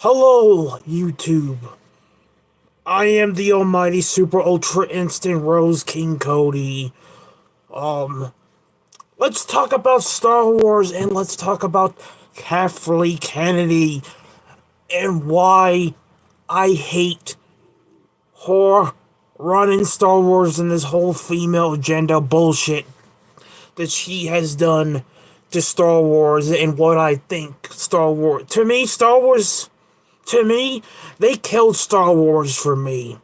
Hello, YouTube. I am the almighty super ultra instant Rose King Cody. Um, let's talk about Star Wars and let's talk about Kathleen Kennedy and why I hate her running Star Wars and this whole female agenda bullshit that she has done to Star Wars and what I think Star Wars. To me, they killed Star Wars for me.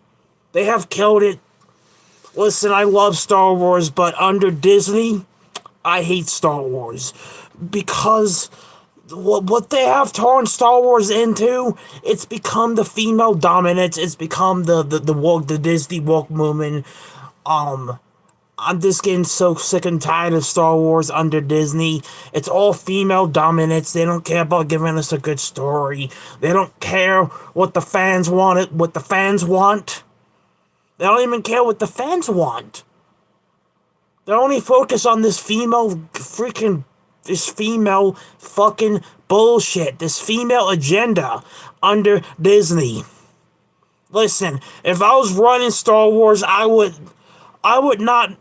They have killed it. Listen, I love Star Wars, but under Disney, I hate Star Wars. Because what they have turned Star Wars into, it's become the female dominance, it's become the Disney woke movement. I'm just getting so sick and tired of Star Wars under Disney. It's all female dominance. They don't care about giving us a good story. They don't care what the fans want. They don't even care what the fans want. They only focus on this female fucking bullshit. This female agenda under Disney. Listen, if I was running Star Wars, I would not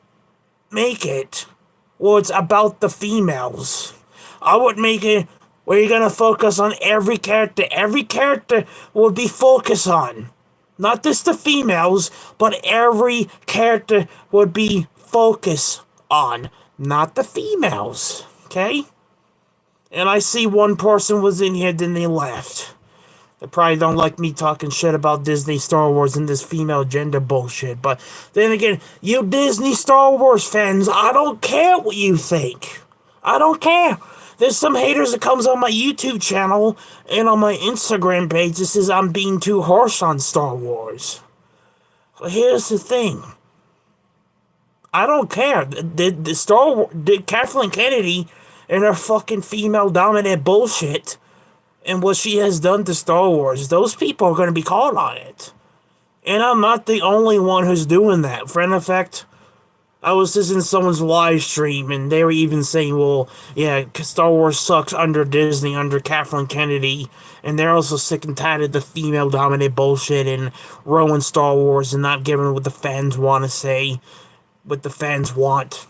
make it well it's about the females. I would make it where you're gonna focus on every character. Every character will be focused on. Not just the females, but every character would be focused on. Not the females. Okay? And I see one person was in here, then they left. They probably don't like me talking shit about Disney, Star Wars, and this female gender bullshit. But then again, you Disney, Star Wars fans, I don't care what you think. I don't care. There's some haters that comes on my YouTube channel and on my Instagram page that says I'm being too harsh on Star Wars. But here's the thing. I don't care. Did Kathleen Kennedy and her fucking female dominant bullshit and what she has done to Star Wars, those people are going to be called on it. And I'm not the only one who's doing that. For an fact, I was just in someone's live stream, and they were even saying, well, yeah, Star Wars sucks under Disney, under Kathleen Kennedy, and they're also sick and tired of the female-dominant bullshit and ruining Star Wars and not giving what the fans want to say, what the fans want.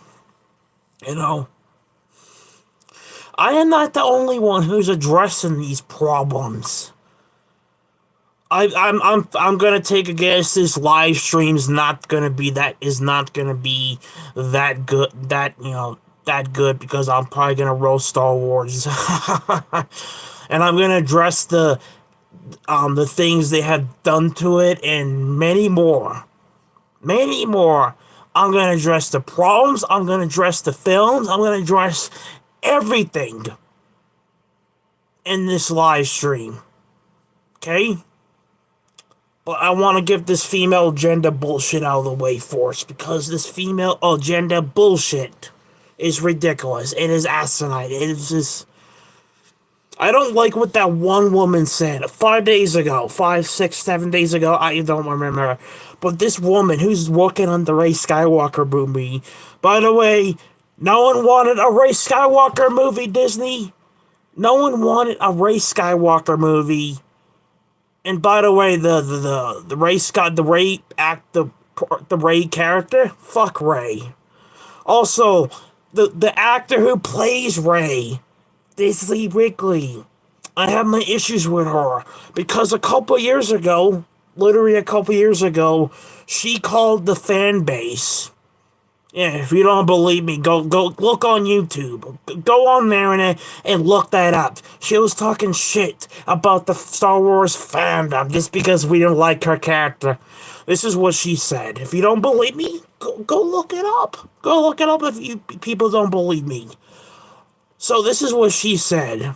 You know? I am not the only one who's addressing these problems. I'm gonna take a guess. This live stream's not gonna be that good because I'm probably gonna roast Star Wars, and I'm gonna address the things they have done to it and many more. I'm gonna address the problems. I'm gonna address the films. I'm gonna address everything in this live stream. Okay? But I want to get this female agenda bullshit out of the way first, because this female agenda bullshit is ridiculous. It is asinine. It is just... I don't like what that one woman said 5 days ago. 5, 6, 7 days ago. I don't remember. But this woman who's working on the Rey Skywalker movie. By the way, no one wanted a Rey Skywalker movie, Disney. No one wanted a Rey Skywalker movie. And by the way, the Rey character, fuck Rey. Also, the actor who plays Rey, Daisy Ridley, I have my issues with her because a couple years ago, she called the fan base. Yeah, if you don't believe me, go look on YouTube. Go on there and look that up. She was talking shit about the Star Wars fandom just because we didn't like her character. This is what she said. If you don't believe me, go look it up. Go look it up if you people don't believe me. So this is what she said.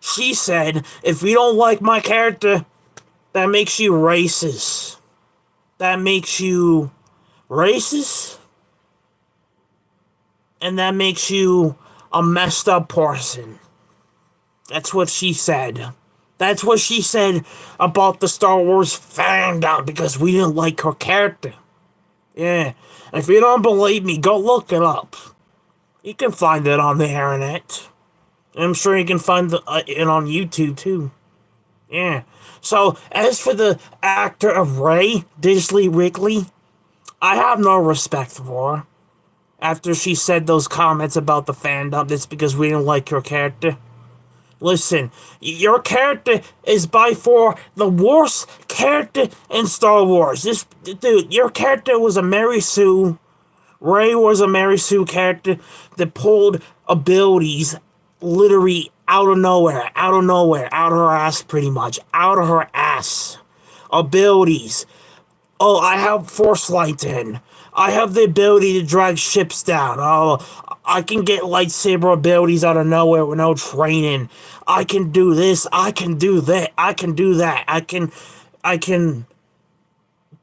She said, if you don't like my character, that makes you racist. That makes you racist, and that makes you a messed up person. That's what she said. That's what she said about the Star Wars fandom because we didn't like her character. Yeah, if you don't believe me, go look it up. You can find it on the internet. I'm sure you can find it on YouTube too. Yeah. So, as for the actor of Ray, Disley Wrigley, I have no respect for her. After she said those comments about the fandom, it's because we didn't like her character. Listen, your character is by far the worst character in Star Wars. This dude, your character was a Mary Sue. Ray was a Mary Sue character that pulled abilities literally out of nowhere, out of her ass, pretty much, out of her ass. Abilities. Oh, I have Force Lightning. I have the ability to drag ships down. Oh, I can get lightsaber abilities out of nowhere with no training. I can do this. I can do that. I can do that. I can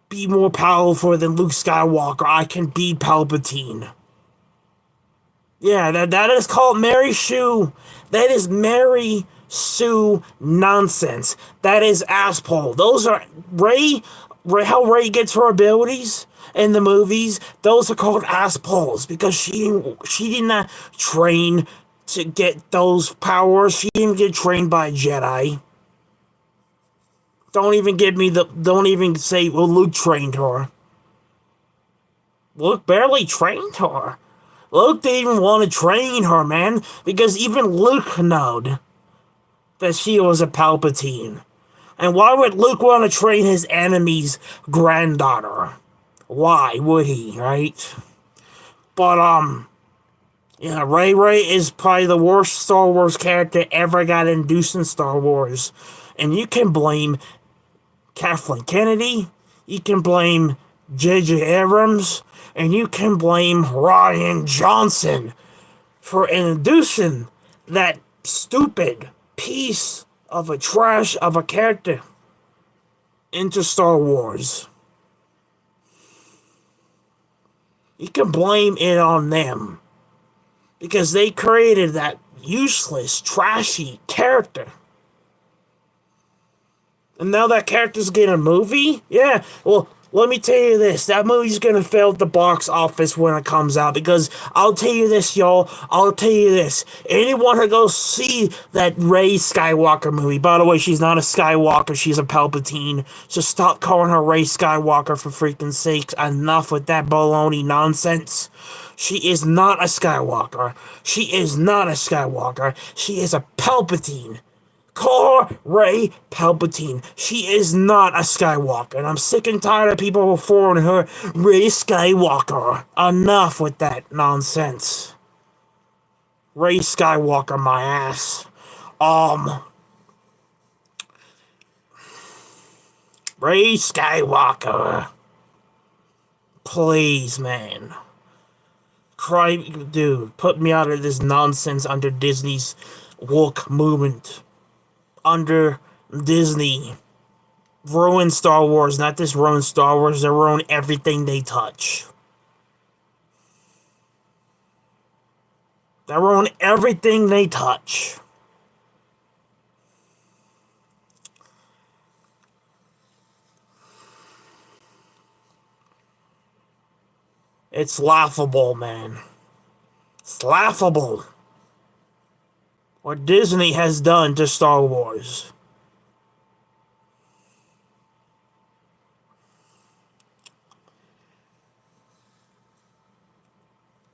be more powerful than Luke Skywalker. I can be Palpatine. Yeah, that is called Mary Sue. That is Mary Sue nonsense. That is asshole. Those are how Ray gets her abilities in the movies. Those are called assholes because she did not train to get those powers. She didn't get trained by a Jedi. Don't even say, well, Luke trained her. Luke barely trained her. Luke didn't even want to train her, man, because even Luke knowed that she was a Palpatine. And why would Luke want to train his enemy's granddaughter? Why would he, right? But, yeah, Ray is probably the worst Star Wars character ever got introduced in Star Wars. And you can blame Kathleen Kennedy, you can blame J.J. Abrams, and you can blame Rian Johnson for introducing that stupid piece of a trash of a character into Star Wars. You can blame it on them because they created that useless, trashy character. And now that character's getting a movie? Yeah, well, let me tell you this. That movie's gonna fail at the box office when it comes out. Because I'll tell you this, y'all. I'll tell you this. Anyone who goes see that Rey Skywalker movie. By the way, she's not a Skywalker. She's a Palpatine. So stop calling her Rey Skywalker for freaking sakes. Enough with that baloney nonsense. She is not a Skywalker. She is not a Skywalker. She is a Palpatine. Call her Rey Palpatine. She is not a Skywalker, and I'm sick and tired of people referring her Rey Skywalker. Enough with that nonsense. Rey Skywalker, my ass. Rey Skywalker. Please, man. Dude, put me out of this nonsense under Disney's woke movement. Under Disney. Ruin Star Wars. Not just ruin Star Wars, they ruin everything they touch. They ruin everything they touch. It's laughable, man. It's laughable what Disney has done to Star Wars.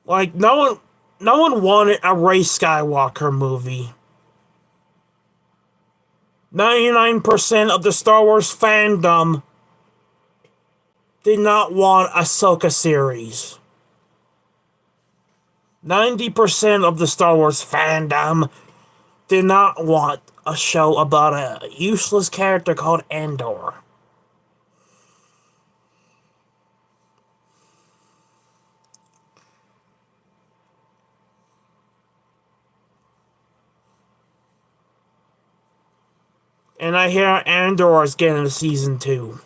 Like, no one wanted a Rey Skywalker movie. 99% of the Star Wars fandom did not want a Ahsoka series. 90% of the Star Wars fandom did not want a show about a useless character called Andor. And I hear Andor is getting a season 2.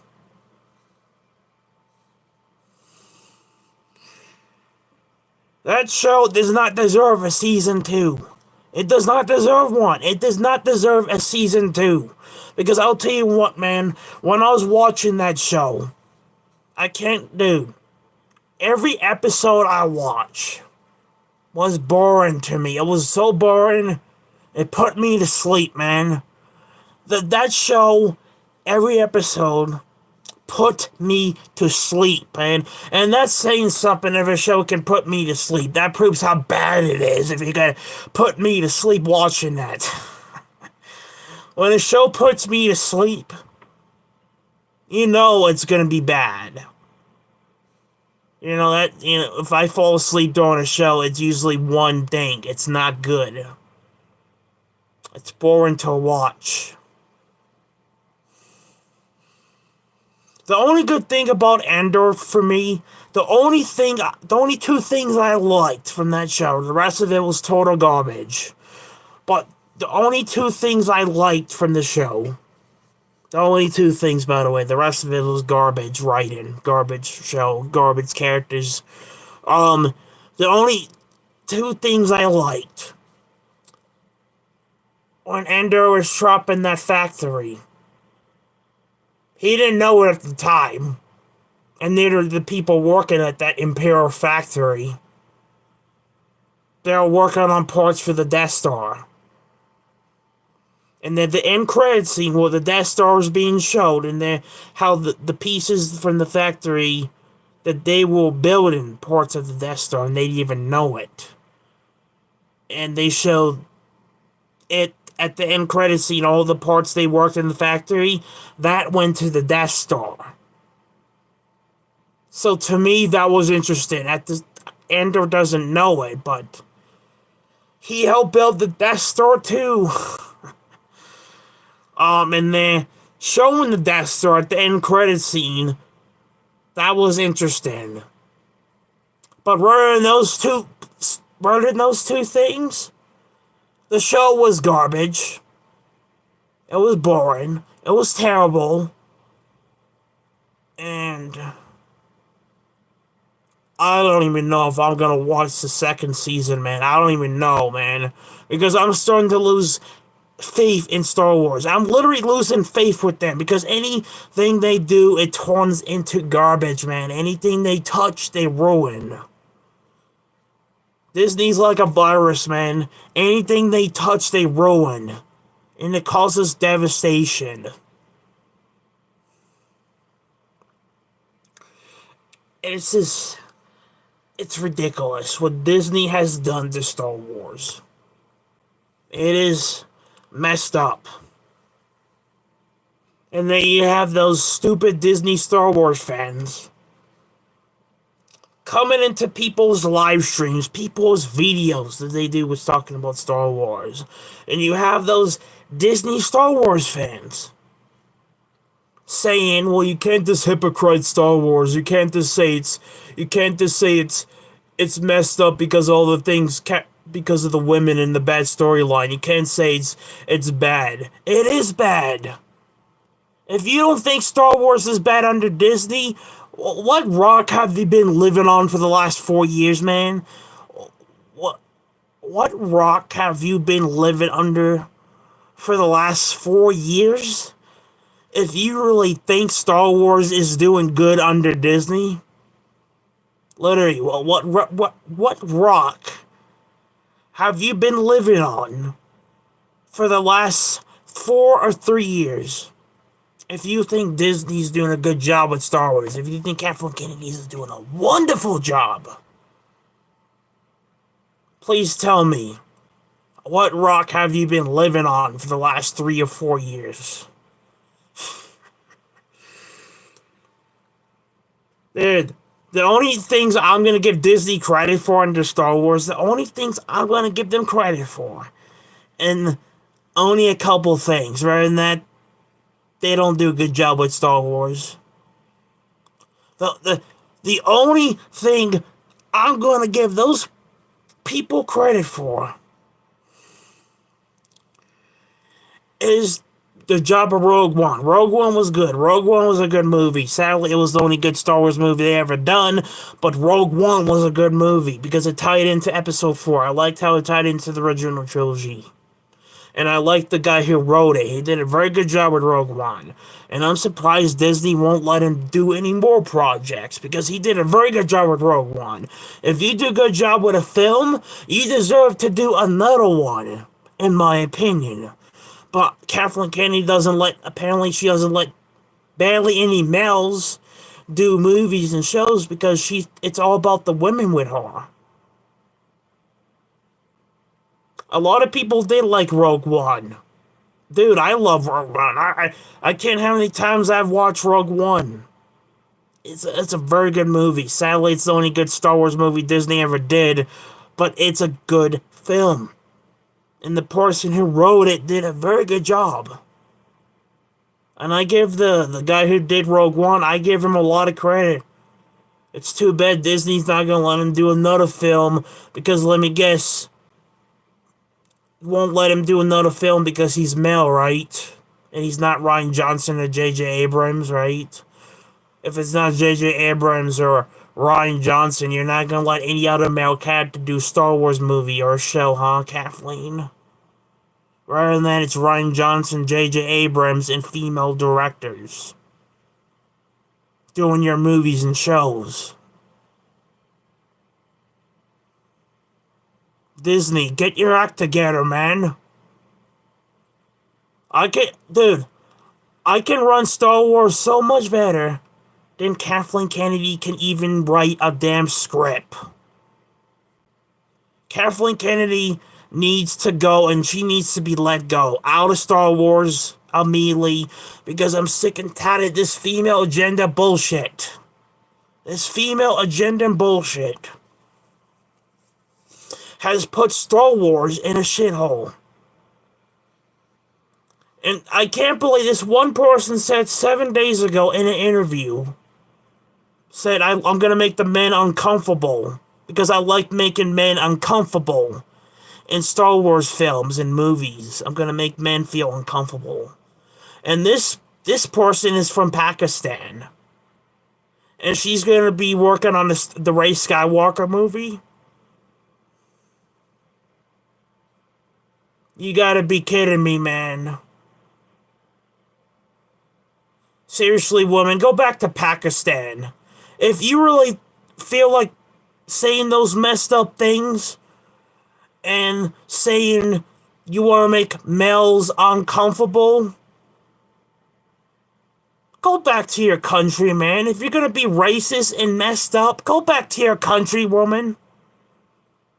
That show does not deserve a season 2. It does not deserve one. It does not deserve a season 2. Because I'll tell you what, man, when I was watching that show, dude, every episode I watch was boring to me. It was so boring, it put me to sleep, man. That show, every episode, put me to sleep, and that's saying something. If a show can put me to sleep, that proves how bad it is. If you can put me to sleep watching that, when a show puts me to sleep, you know it's gonna be bad. If I fall asleep during a show, it's usually one thing: it's not good. It's boring to watch. The only good thing about Andor for me, the only two things I liked from that show, the rest of it was total garbage. But the only two things I liked from the show, the only two things, by the way, the rest of it was garbage writing, garbage show, garbage characters. The only two things I liked, when Andor was trapped in that factory, he didn't know it at the time, and neither did the people working at that Imperial factory. They were working on parts for the Death Star. And then the end credit scene where the Death Star was being showed, and then how the pieces from the factory that they were building parts of the Death Star, and they didn't even know it. And they showed it at the end credit scene, all the parts they worked in the factory, that went to the Death Star. So to me, that was interesting. Andor doesn't know it, but he helped build the Death Star too. And then showing the Death Star at the end credit scene, that was interesting. But rather than those two things, the show was garbage. It was boring. It was terrible. And I don't even know if I'm gonna watch the second season, man. I don't even know, man. Because I'm starting to lose faith in Star Wars. I'm literally losing faith with them, because anything they do, it turns into garbage, man. Anything they touch, they ruin. Disney's like a virus, man. Anything they touch, they ruin. And it causes devastation. It's ridiculous what Disney has done to Star Wars. It is messed up. And then you have those stupid Disney Star Wars fans coming into people's live streams, people's videos that they do with talking about Star Wars. And you have those Disney Star Wars fans saying, well, you can't just hypocrite Star Wars. You can't just say it's messed up because all the things because of the women and the bad storyline. You can't say it's bad. It is bad. If you don't think Star Wars is bad under Disney, what rock have you been living on for the last 4 years, man? What rock have you been living under for the last 4 years? If you really think Star Wars is doing good under Disney, literally, what rock have you been living on for the last 4 or 3 years? If you think Disney's doing a good job with Star Wars, if you think Kathleen Kennedy is doing a wonderful job, please tell me, what rock have you been living on for the last 3 or 4 years? Dude, the only things I'm going to give Disney credit for under Star Wars, the only things I'm going to give them credit for, and only a couple things, rather than that, they don't do a good job with Star Wars. The only thing I'm going to give those people credit for is the job of Rogue One. Rogue One was good. Rogue One was a good movie. Sadly, it was the only good Star Wars movie they ever done, but Rogue One was a good movie because it tied into Episode 4. I liked how it tied into the original trilogy. And I like the guy who wrote it. He did a very good job with Rogue One. And I'm surprised Disney won't let him do any more projects, because he did a very good job with Rogue One. If you do a good job with a film, you deserve to do another one, in my opinion. But Kathleen Kennedy apparently she doesn't let barely any males do movies and shows because it's all about the women with her. A lot of people did like Rogue One. Dude, I love Rogue One. I can't how many times I've watched Rogue One. It's a very good movie. Sadly, it's the only good Star Wars movie Disney ever did, but it's a good film. And the person who wrote it did a very good job. And I give the guy who did Rogue One, I give him a lot of credit. It's too bad Disney's not going to let him do another film, because let me guess, won't let him do another film because he's male, right? And he's not Rian Johnson or J.J. Abrams, right? If it's not J.J. Abrams or Rian Johnson, you're not going to let any other male character do Star Wars movie or show, huh, Kathleen? Rather than that, it's Rian Johnson, J.J. Abrams, and female directors doing your movies and shows. Disney, get your act together, man. I can run Star Wars so much better than Kathleen Kennedy can even write a damn script. Kathleen Kennedy needs to go, and she needs to be let go out of Star Wars immediately, because I'm sick and tired of this female agenda bullshit. This female agenda bullshit has put Star Wars in a shithole. And I can't believe this one person said 7 days ago in an interview, said, I'm going to make the men uncomfortable because I like making men uncomfortable in Star Wars films and movies. I'm going to make men feel uncomfortable. And this person is from Pakistan. And she's going to be working on the Rey Skywalker movie. You gotta be kidding me, man. Seriously, woman, go back to Pakistan. If you really feel like saying those messed up things and saying you want to make males uncomfortable, go back to your country, man. If you're gonna be racist and messed up, go back to your country, woman.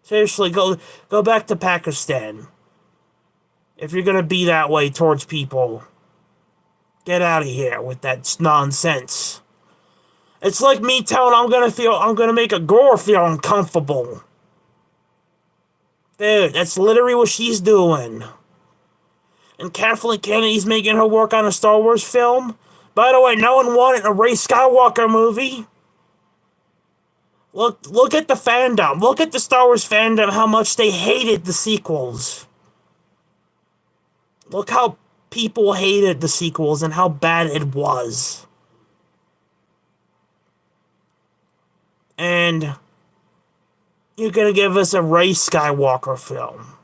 Seriously, go back to Pakistan. If you're gonna be that way towards people, get out of here with that nonsense. It's like me telling I'm gonna make a girl feel uncomfortable. Dude, that's literally what she's doing. And Kathleen Kennedy's making her work on a Star Wars film. By the way, no one wanted a Rey Skywalker movie. Look at the fandom. Look at the Star Wars fandom, how much they hated the sequels. Look how people hated the sequels and how bad it was. And you're gonna give us a Rey Skywalker film.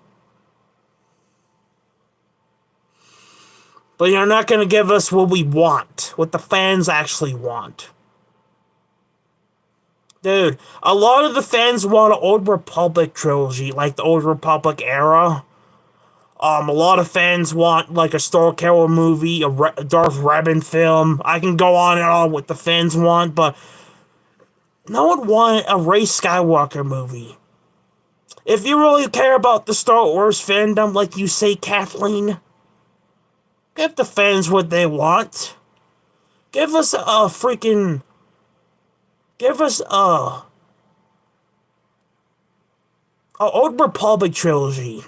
But you're not gonna give us what we want, what the fans actually want. Dude, a lot of the fans want an Old Republic trilogy, like the Old Republic era. A lot of fans want like a Starkiller movie, a Darth Revan film. I can go on and on what the fans want, but no one wanted a Rey Skywalker movie. If you really care about the Star Wars fandom, like you say, Kathleen, give the fans what they want. Give us a Old Republic trilogy.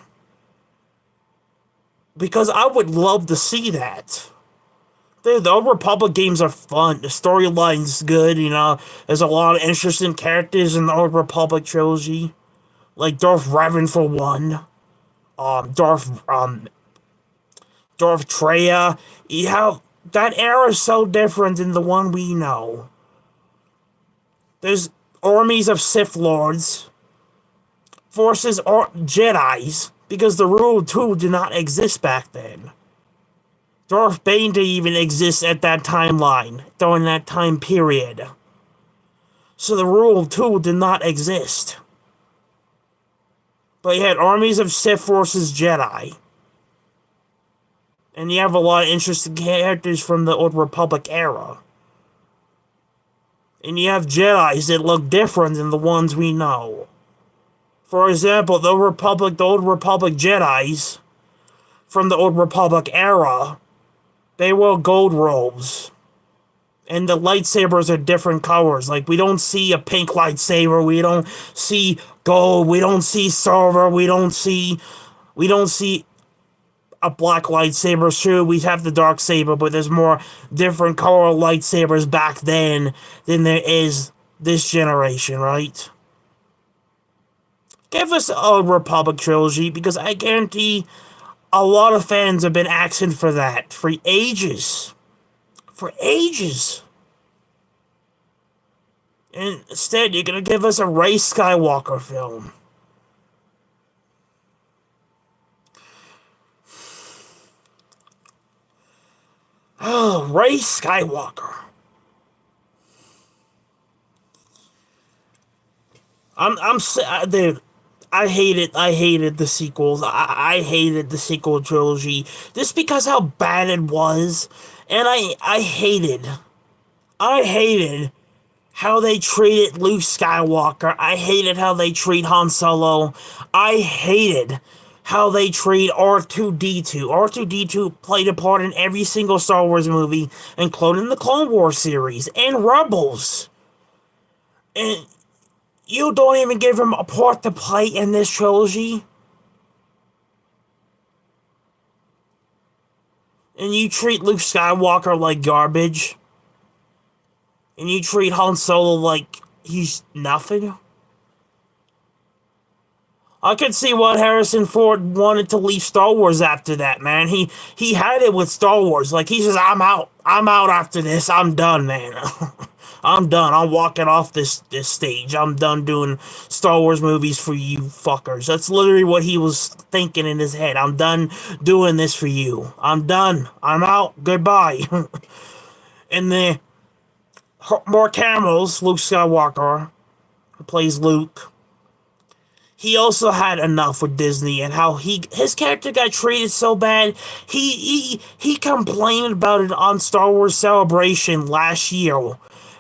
Because I would love to see that. Dude, the Old Republic games are fun. The storyline's good, you know. There's a lot of interesting characters in the Old Republic trilogy. Like Darth Revan for one. Darth Traya. That era is so different than the one we know. There's armies of Sith Lords. Forces or Jedis. Because the rule of two did not exist back then. Darth Bane didn't even exist at that timeline, during that time period. So the rule of two did not exist. But you had armies of Sith versus Jedi. And you have a lot of interesting characters from the Old Republic era. And you have Jedis that look different than the ones we know. For example, the Old Republic Jedis from the Old Republic era, they wear gold robes. And the lightsabers are different colors. Like, we don't see a pink lightsaber, we don't see gold, we don't see silver, we don't see a black lightsaber. Sure, we have the dark saber, but there's more different color lightsabers back then than there is this generation, right? Give us a Republic trilogy, because I guarantee a lot of fans have been asking for that for ages. For ages. And instead, you're gonna give us a Rey Skywalker film. Oh, Rey Skywalker. Dude, I hated the sequels. I hated the sequel trilogy just because how bad it was. And I hated how they treated Luke Skywalker. I hated how they treat Han Solo. I hated how they treat R2-D2. R2-D2 played a part in every single Star Wars movie, including the Clone Wars series and Rebels. And you don't even give him a part to play in this trilogy. And you treat Luke Skywalker like garbage. And you treat Han Solo like he's nothing. I could see what Harrison Ford wanted to leave Star Wars after that, man. He had it with Star Wars. Like, he says, I'm out after this. I'm done, man. I'm done. I'm walking off this stage. I'm done doing Star Wars movies for you fuckers. That's literally what he was thinking in his head. I'm done doing this for you. I'm done. I'm out. Goodbye. And the Mark Hamill's Luke Skywalker, who plays Luke, he also had enough with Disney and how his character got treated so bad. He complained about it on Star Wars Celebration last year,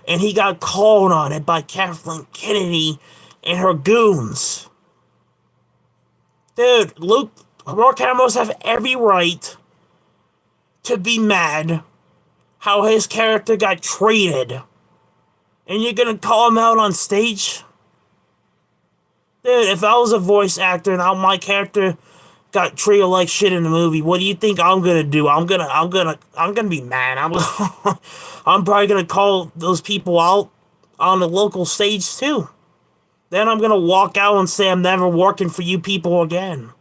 and he got called on it by Kathleen Kennedy and her goons. Dude, Mark Hamill have every right to be mad how his character got treated, and you're gonna call him out on stage? Dude, if I was a voice actor and how my character got treated like shit in the movie, what do you think I'm gonna do? I'm gonna be mad. I'm probably gonna call those people out on the local stage too. Then I'm gonna walk out and say I'm never working for you people again.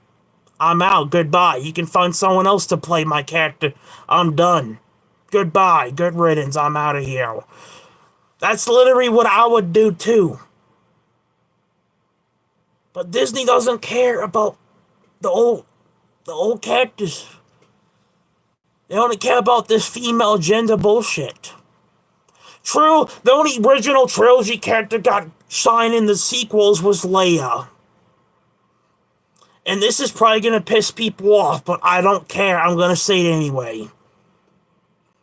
I'm out. Goodbye. You can find someone else to play my character. I'm done. Goodbye. Good riddance. I'm out of here. That's literally what I would do too. But Disney doesn't care about the old characters. They only care about this female agenda bullshit. True, the only original trilogy character got shine in the sequels was Leia. And this is probably gonna piss people off, but I don't care. I'm gonna say it anyway.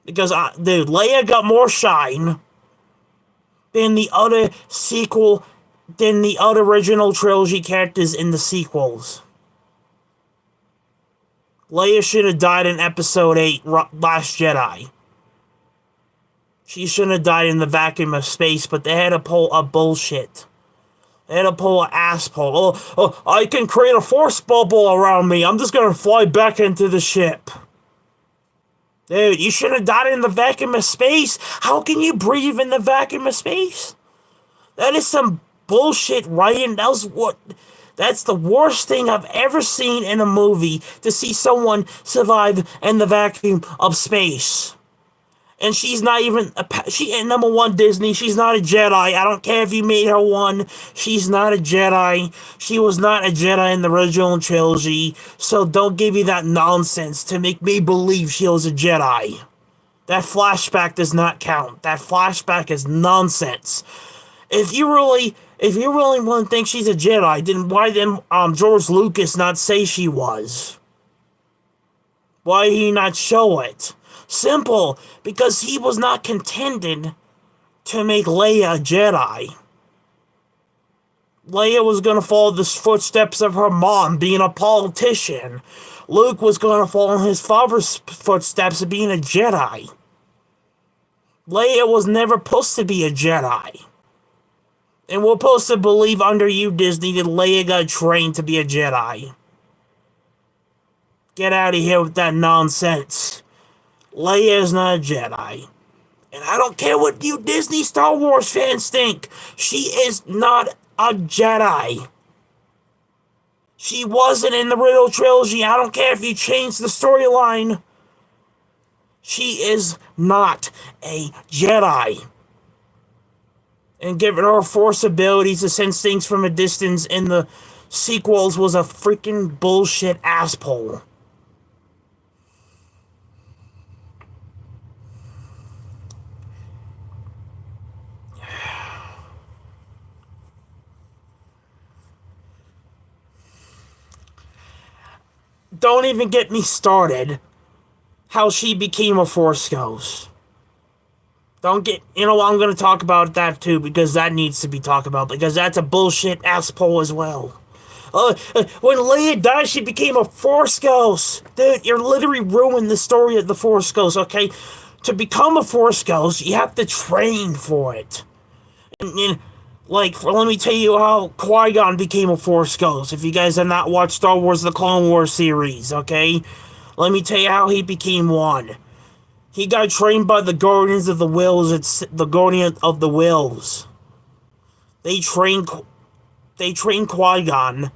Because, dude, Leia got more shine than the other original trilogy characters in the sequels. Leia should have died in Episode 8, Last Jedi. She shouldn't have died in the vacuum of space, but they had to pull a bullshit. They had to pull an ass pull. Oh, I can create a force bubble around me. I'm just gonna fly back into the ship. Dude, you shouldn't have died in the vacuum of space. How can you breathe in the vacuum of space? That is some bullshit writing. That's the worst thing I've ever seen in a movie, to see someone survive in the vacuum of space. And she's not even number one, Disney, she's not a Jedi. I don't care if you made her one. She's not a Jedi. She was not a Jedi in the original trilogy. So don't give me that nonsense to make me believe she was a Jedi. That flashback does not count. That flashback is nonsense. If you really want to think she's a Jedi, then why didn't George Lucas not say she was? Why did he not show it? Simple, because he was not contended to make Leia a Jedi. Leia was going to follow the footsteps of her mom, being a politician. Luke was going to follow in his father's footsteps of being a Jedi. Leia was never supposed to be a Jedi. And we're supposed to believe under you, Disney, that Leia got trained to be a Jedi. Get out of here with that nonsense. Leia is not a Jedi. And I don't care what you Disney Star Wars fans think. She is not a Jedi. She wasn't in the original trilogy. I don't care if you change the storyline. She is not a Jedi. And giving her Force abilities to sense things from a distance in the sequels was a freaking bullshit asshole. Don't even get me started how she became a Force Ghost. Don't get, I'm going to talk about that too, because that needs to be talked about, because that's a bullshit asshole as well. When Leia died, she became a Force Ghost. Dude, you're literally ruining the story of the Force Ghost, okay? To become a Force Ghost, you have to train for it. Let me tell you how Qui-Gon became a Force Ghost. If you guys have not watched Star Wars The Clone Wars series, okay? Let me tell you how he became one. He got trained by the Guardians of the Wills. It's the Guardian of the Wills. They trained Qui-Gon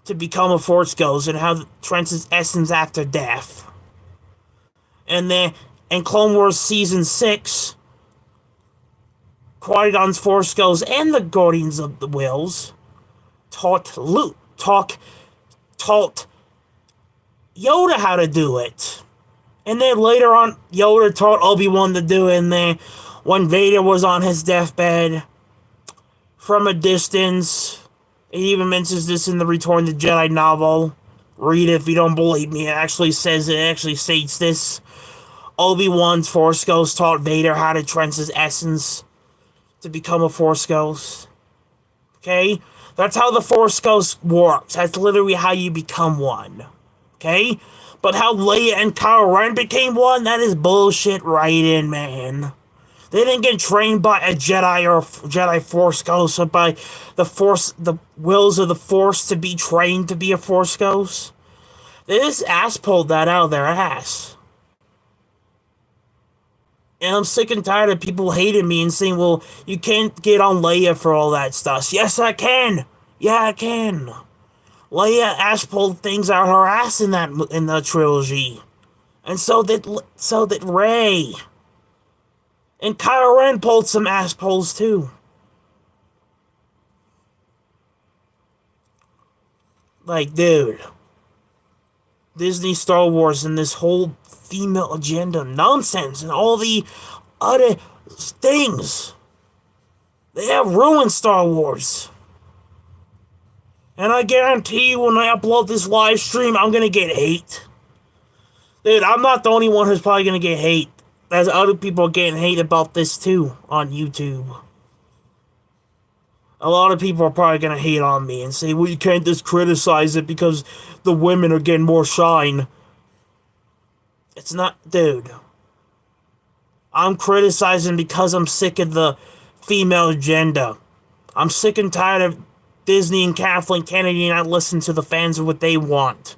to become a Force Ghost and have Trent's essence after death. And then in Clone Wars Season 6, Qui-Gon's Force Ghost and the Guardians of the Wills taught Yoda how to do it. And then later on, Yoda taught Obi-Wan to do it. And then when Vader was on his deathbed, from a distance, it even mentions this in the Return of the Jedi novel. Read it if you don't believe me. It actually states this. Obi-Wan's Force Ghost taught Vader how to trench his essence to become a Force Ghost. Okay? That's how the Force Ghost works. That's literally how you become one. Okay? But how Leia and Kylo Ren became one, that is bullshit right in, man. They didn't get trained by a Jedi or Jedi Force Ghost, or by the wills of the Force to be trained to be a Force Ghost. They just ass pulled that out of their ass. And I'm sick and tired of people hating me and saying, well, you can't get on Leia for all that stuff. Yes, I can. Yeah, I can. Leia ass pulled things out of her ass in the trilogy. And so did Rey. And Kylo Ren pulled some ass pulls too. Like, dude. Disney Star Wars and this whole female agenda nonsense and all the other things. They have ruined Star Wars. And I guarantee you when I upload this live stream, I'm gonna get hate. Dude, I'm not the only one who's probably gonna get hate. There's other people getting hate about this too on YouTube. A lot of people are probably gonna hate on me and say, well, you can't just criticize it because the women are getting more shine. It's not, dude. I'm criticizing because I'm sick of the female agenda. I'm sick and tired of Disney and Kathleen Kennedy not listening to the fans of what they want.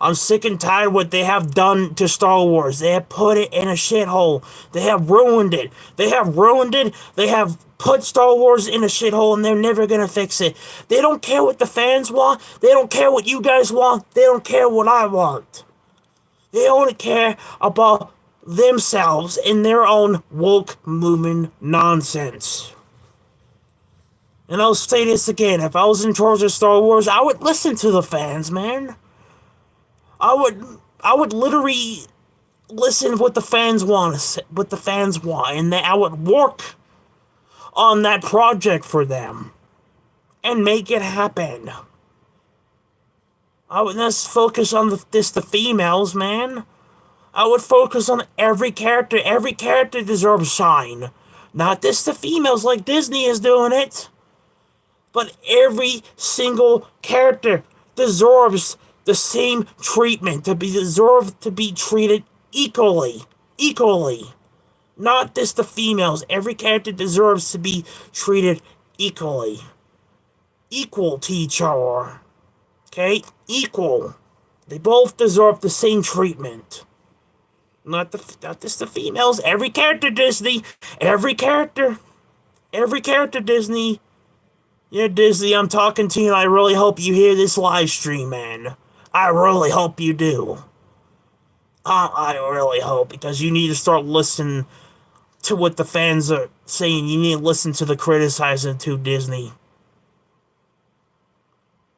I'm sick and tired of what they have done to Star Wars. They have put it in a shithole. They have ruined it. They have put Star Wars in a shithole and they're never gonna fix it. They don't care what the fans want. They don't care what you guys want. They don't care what I want. They only care about themselves and their own woke movement nonsense. And I'll say this again. If I was in charge of Star Wars, I would listen to the fans, man. I would literally listen what the fans want, and then I would work on that project for them and make it happen. I would not focus on the females, man. I would focus on every character. Every character deserves shine. Not just the females like Disney is doing it, but every single character deserves the same treatment, deserve to be treated equally. Equally. Not just the females. Every character deserves to be treated equally. Equal to each other. Okay? Equal. They both deserve the same treatment. Not just the females. Every character Disney. Every character Disney. Yeah, Disney, I'm talking to you, and I really hope you hear this live stream, man. I really hope you do. I really hope, because you need to start listening to what the fans are saying. You need to listen to the criticizing to Disney.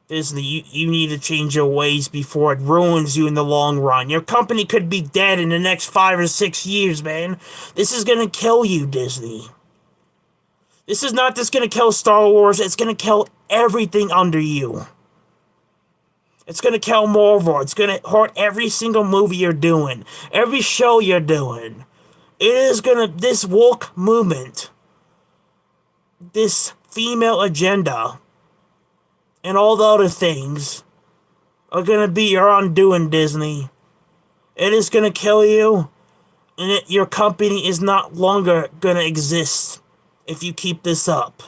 Disney, you need to change your ways before it ruins you in the long run. Your company could be dead in the next 5 or 6 years, man. This is gonna kill you, Disney. This is not just gonna kill Star Wars, it's gonna kill everything under you. It's gonna kill Marvel. It's gonna hurt every single movie you're doing, every show you're doing. It is gonna, this woke movement, this female agenda, and all the other things are gonna be your undoing, Disney. It is gonna kill you, and your company is not longer gonna exist if you keep this up.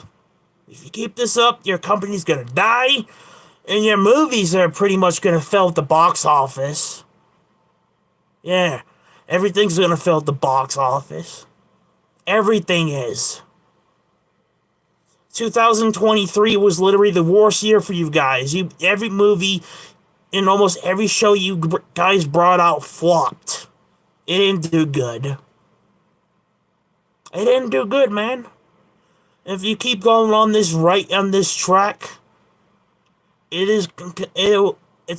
If you keep this up, your company's gonna die, and your movies are pretty much gonna fail at the box office. Yeah, everything's gonna fail at the box office. Everything is. 2023 was literally the worst year for you guys. Every movie and almost every show you guys brought out flopped. It didn't do good. It didn't do good, man. If you keep going on this track, it's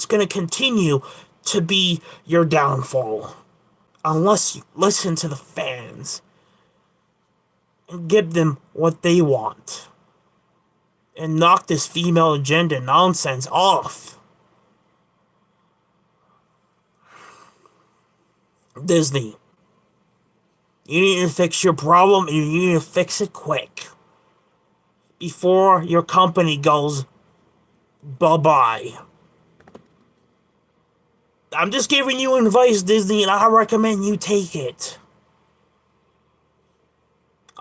gonna continue to be your downfall, unless you listen to the fans and give them what they want and knock this female agenda nonsense off. Disney, you need to fix your problem, and you need to fix it quick before your company goes bye-bye. I'm just giving you advice, Disney, and I recommend you take it.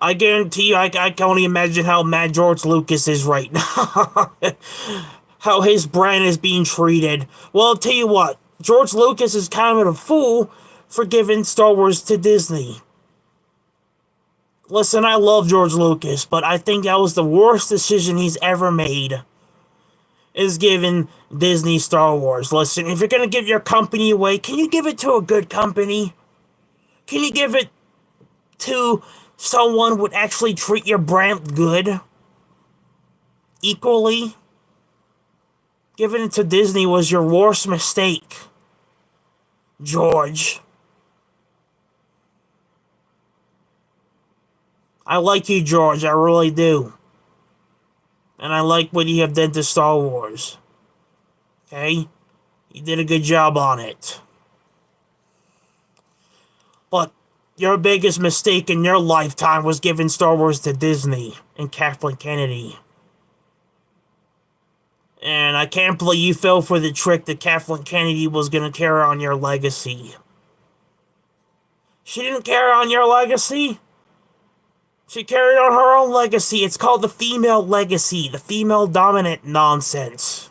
I guarantee you, I can only imagine how mad George Lucas is right now. How his brand is being treated. Well, I'll tell you what, George Lucas is kind of a fool for giving Star Wars to Disney. Listen, I love George Lucas, but I think that was the worst decision he's ever made, is giving Disney Star Wars. Listen, if you're going to give your company away, can you give it to a good company? Can you give it to someone who would actually treat your brand good? Equally? Giving it to Disney was your worst mistake, George. I like you, George, I really do. And I like what you have done to Star Wars. Okay? You did a good job on it. But your biggest mistake in your lifetime was giving Star Wars to Disney and Kathleen Kennedy. And I can't believe you fell for the trick that Kathleen Kennedy was going to carry on your legacy. She didn't carry on your legacy. She carried on her own legacy. It's called the female legacy, the female dominant nonsense.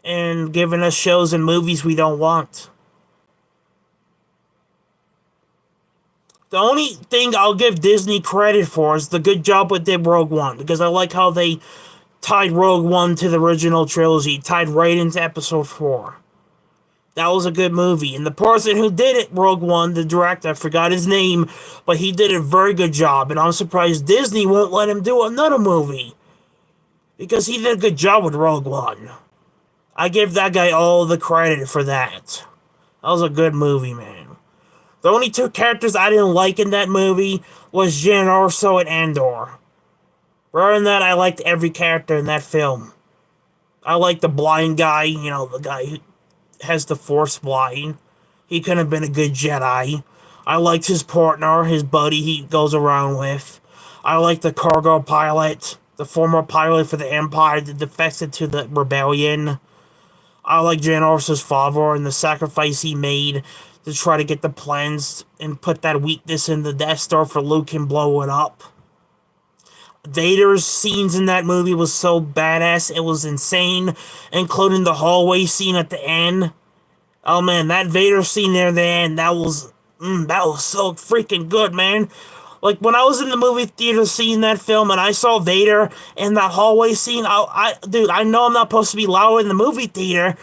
And giving us shows and movies we don't want. The only thing I'll give Disney credit for is the good job with Rogue One, because I like how they tied Rogue One to the original trilogy, tied right into Episode 4. That was a good movie. And the person who did it, Rogue One, the director, I forgot his name, but he did a very good job. And I'm surprised Disney won't let him do another movie, because he did a good job with Rogue One. I give that guy all the credit for that. That was a good movie, man. The only two characters I didn't like in that movie was Jyn Erso and Andor. Rather than that, I liked every character in that film. I like the blind guy, the guy who has the Force blind. He could have been a good Jedi. I liked his partner, his buddy he goes around with. I like the cargo pilot, the former pilot for the Empire that defected to the rebellion. I like Jan Orsa's father and the sacrifice he made to try to get the plans and put that weakness in the Death Star for Luke and blow it up. Vader's scenes in that movie was so badass, it was insane, including the hallway scene at the end. Oh man, that Vader scene there at the end, that was so freaking good, man. Like when I was in the movie theater seeing that film and I saw Vader in that hallway scene, dude, I know I'm not supposed to be loud in the movie theater,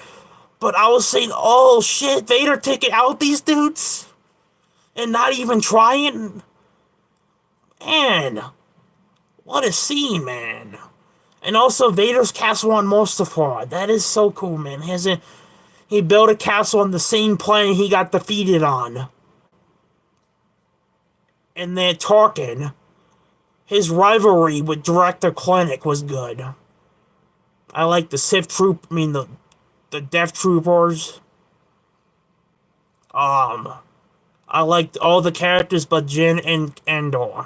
but I was saying, oh shit, Vader taking out these dudes and not even trying. Man, what a scene, man. And also Vader's castle on Mustafar. That is so cool, man. He built a castle on the same planet he got defeated on. And they're talking. His rivalry with Director Clinic was good. I like the the Death Troopers. I liked all the characters but Jin and Endor.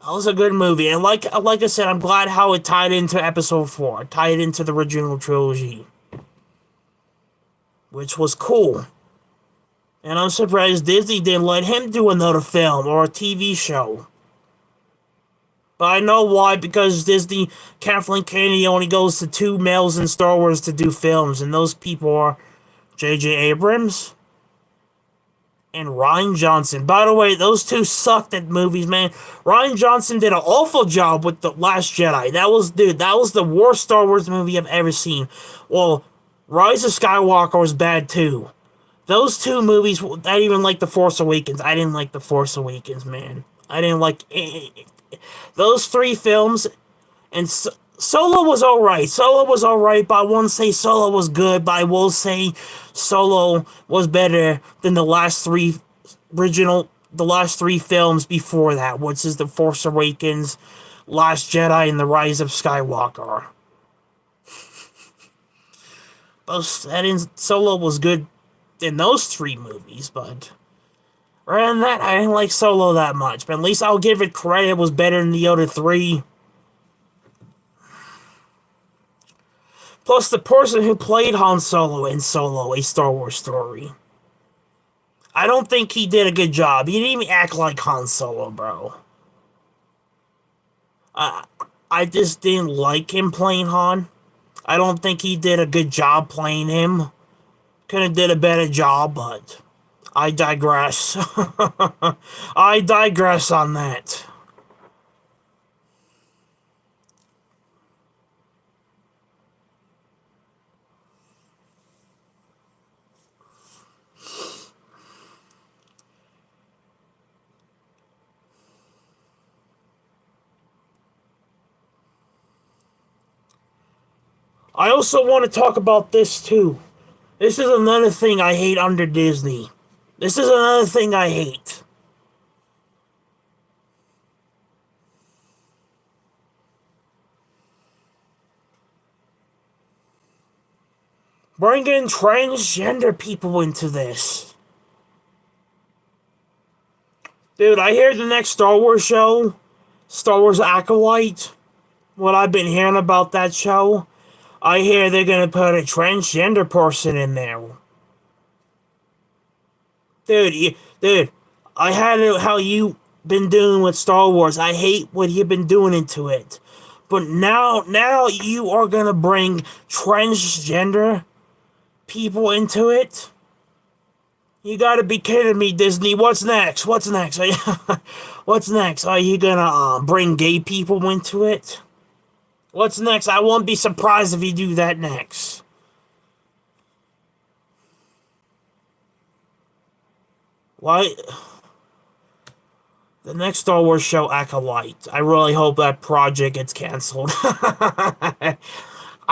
That was a good movie, and like I said, I'm glad how it tied into Episode 4, tied into the original trilogy, which was cool. And I'm surprised Disney didn't let him do another film or a TV show. But I know why, because Disney, Kathleen Kennedy only goes to 2 males in Star Wars to do films, and those people are J.J. Abrams and Rian Johnson. By the way, those two sucked at movies, man. Rian Johnson did an awful job with The Last Jedi. That was the worst Star Wars movie I've ever seen. Well, Rise of Skywalker was bad too. Those 2 movies, I didn't even like The Force Awakens. I didn't like The Force Awakens, man. I didn't like those 3 films, and Solo was alright. Solo was alright, but I won't say Solo was good, but I will say Solo was better than the last 3 films before that, which is The Force Awakens, Last Jedi, and The Rise of Skywalker. Solo was good in those 3 movies, but rather than that, I didn't like Solo that much. But at least I'll give it credit, it was better than the other 3. Plus, the person who played Han Solo in Solo, A Star Wars Story, I don't think he did a good job. He didn't even act like Han Solo, bro. I just didn't like him playing Han. I don't think he did a good job playing him. Could have did a better job, but I digress. I digress on that. I also want to talk about this too. This is another thing I hate under Disney. This is another thing I hate. Bringing transgender people into this. Dude, I hear the next Star Wars show, Star Wars Acolyte, what I've been hearing about that show, I hear they're gonna put a transgender person in there. Dude, I had it how you been doing with Star Wars. I hate what you've been doing into it. But now you are gonna bring transgender people into it? You gotta be kidding me, Disney. What's next? What's next? What's next? Are you gonna bring gay people into it? What's next? I won't be surprised if you do that next. Why? The next Star Wars show, Acolyte. I really hope that project gets canceled. I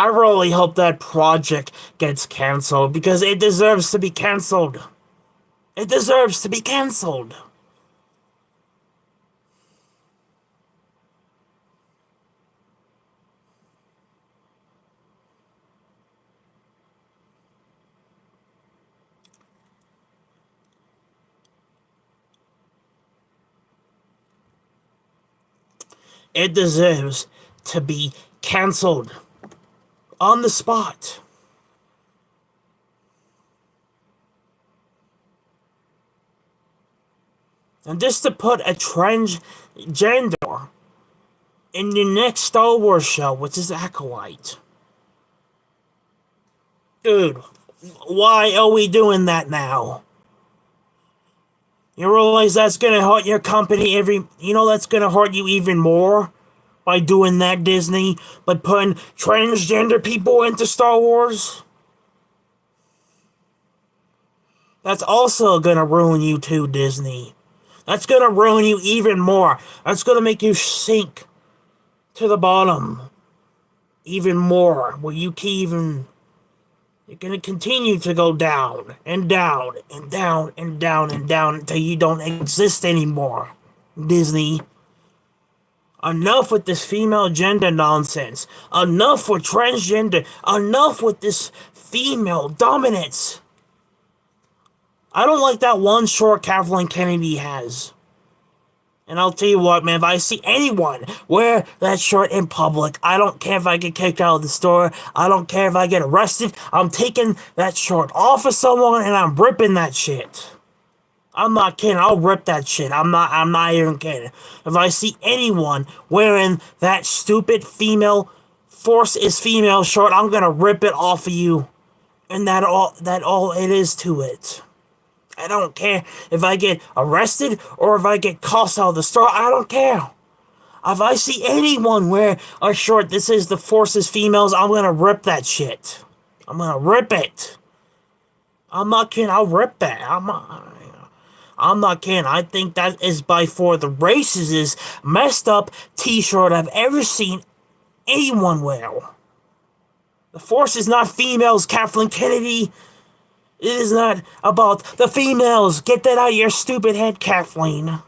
really hope that project gets canceled because it deserves to be canceled. It deserves to be canceled. It deserves to be canceled on the spot. And just to put a transgender in the next Star Wars show, which is Acolyte. Dude, why are we doing that now? You realize that's gonna hurt your company that's gonna hurt you even more by doing that, Disney, by putting transgender people into Star Wars? That's also gonna ruin you too, Disney. That's gonna ruin you even more. That's gonna make you sink to the bottom even more, where you can even. You're gonna continue to go down and down and down and down and down until you don't exist anymore. Disney. Enough with this female gender nonsense. Enough with transgender. Enough with this female dominance. I don't like that one short Kathleen Kennedy has. And I'll tell you what, man, if I see anyone wear that shirt in public, I don't care if I get kicked out of the store. I don't care if I get arrested. I'm taking that shirt off of someone and I'm ripping that shit. I'm not kidding. I'll rip that shit. I'm not even kidding. If I see anyone wearing that stupid female Force is Female shirt, I'm gonna rip it off of you. And that all it is to it. I don't care if I get arrested or if I get cussed out of the store. I don't care. If I see anyone wear a shirt that says the Force is Females, I'm gonna rip that shit. I'm gonna rip it. I'm not kidding. I'll rip that. I'm not kidding. I think that is by far the racist, messed up t-shirt I've ever seen anyone wear. The Force is not females, Kathleen Kennedy. It is not about the females. Get that out of your stupid head, Kathleen.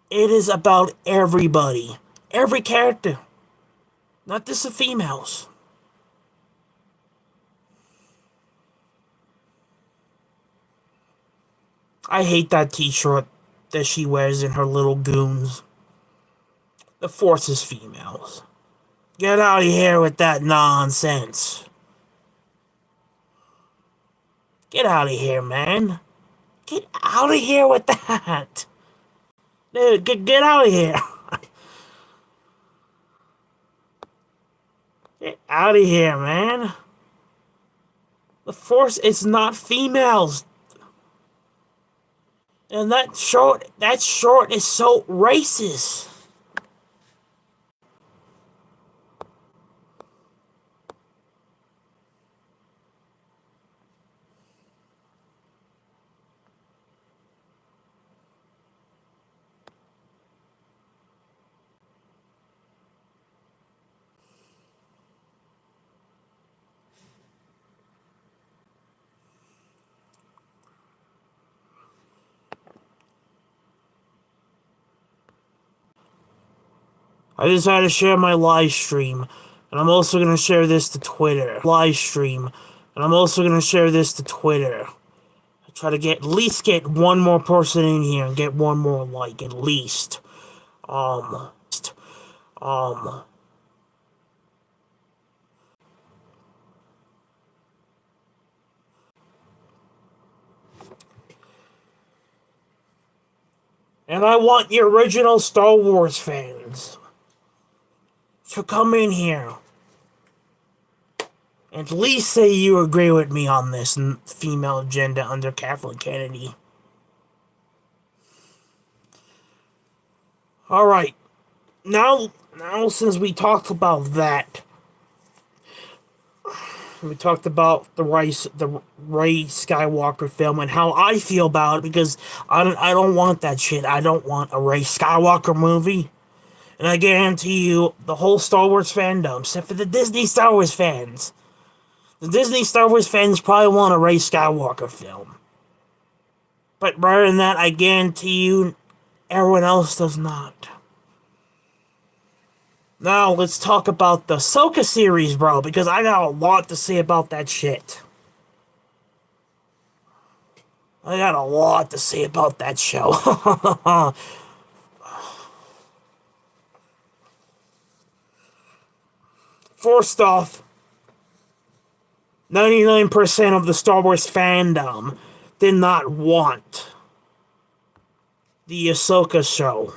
It is about everybody. Every character. Not just the females. I hate that t-shirt that she wears in her little goons. The Force is Females. Get out of here with that nonsense. Get out of here, man. Get out of here with that. Dude, get out of here. Get out of here, man. The Force is not females. And that short is so racist. I decided to share my live stream, and I'm also going to share this to Twitter. Live stream, and I'm also going to share this to Twitter. I try to at least get one more person in here and get one more like, at least. And I want the original Star Wars fans to come in here and at least say you agree with me on this female agenda under Kathleen Kennedy. Alright, now since we talked about that, we talked about the Rey Skywalker film and how I feel about it, because I don't want that shit. I don't want a Rey Skywalker movie. And I guarantee you, the whole Star Wars fandom, except for the Disney Star Wars fans, the Disney Star Wars fans probably want a Rey Skywalker film. But rather than that, I guarantee you, everyone else does not. Now, let's talk about the Ahsoka series, bro, because I got a lot to say about that shit. I got a lot to say about that show. First off, 99% of the Star Wars fandom did not want the Ahsoka show.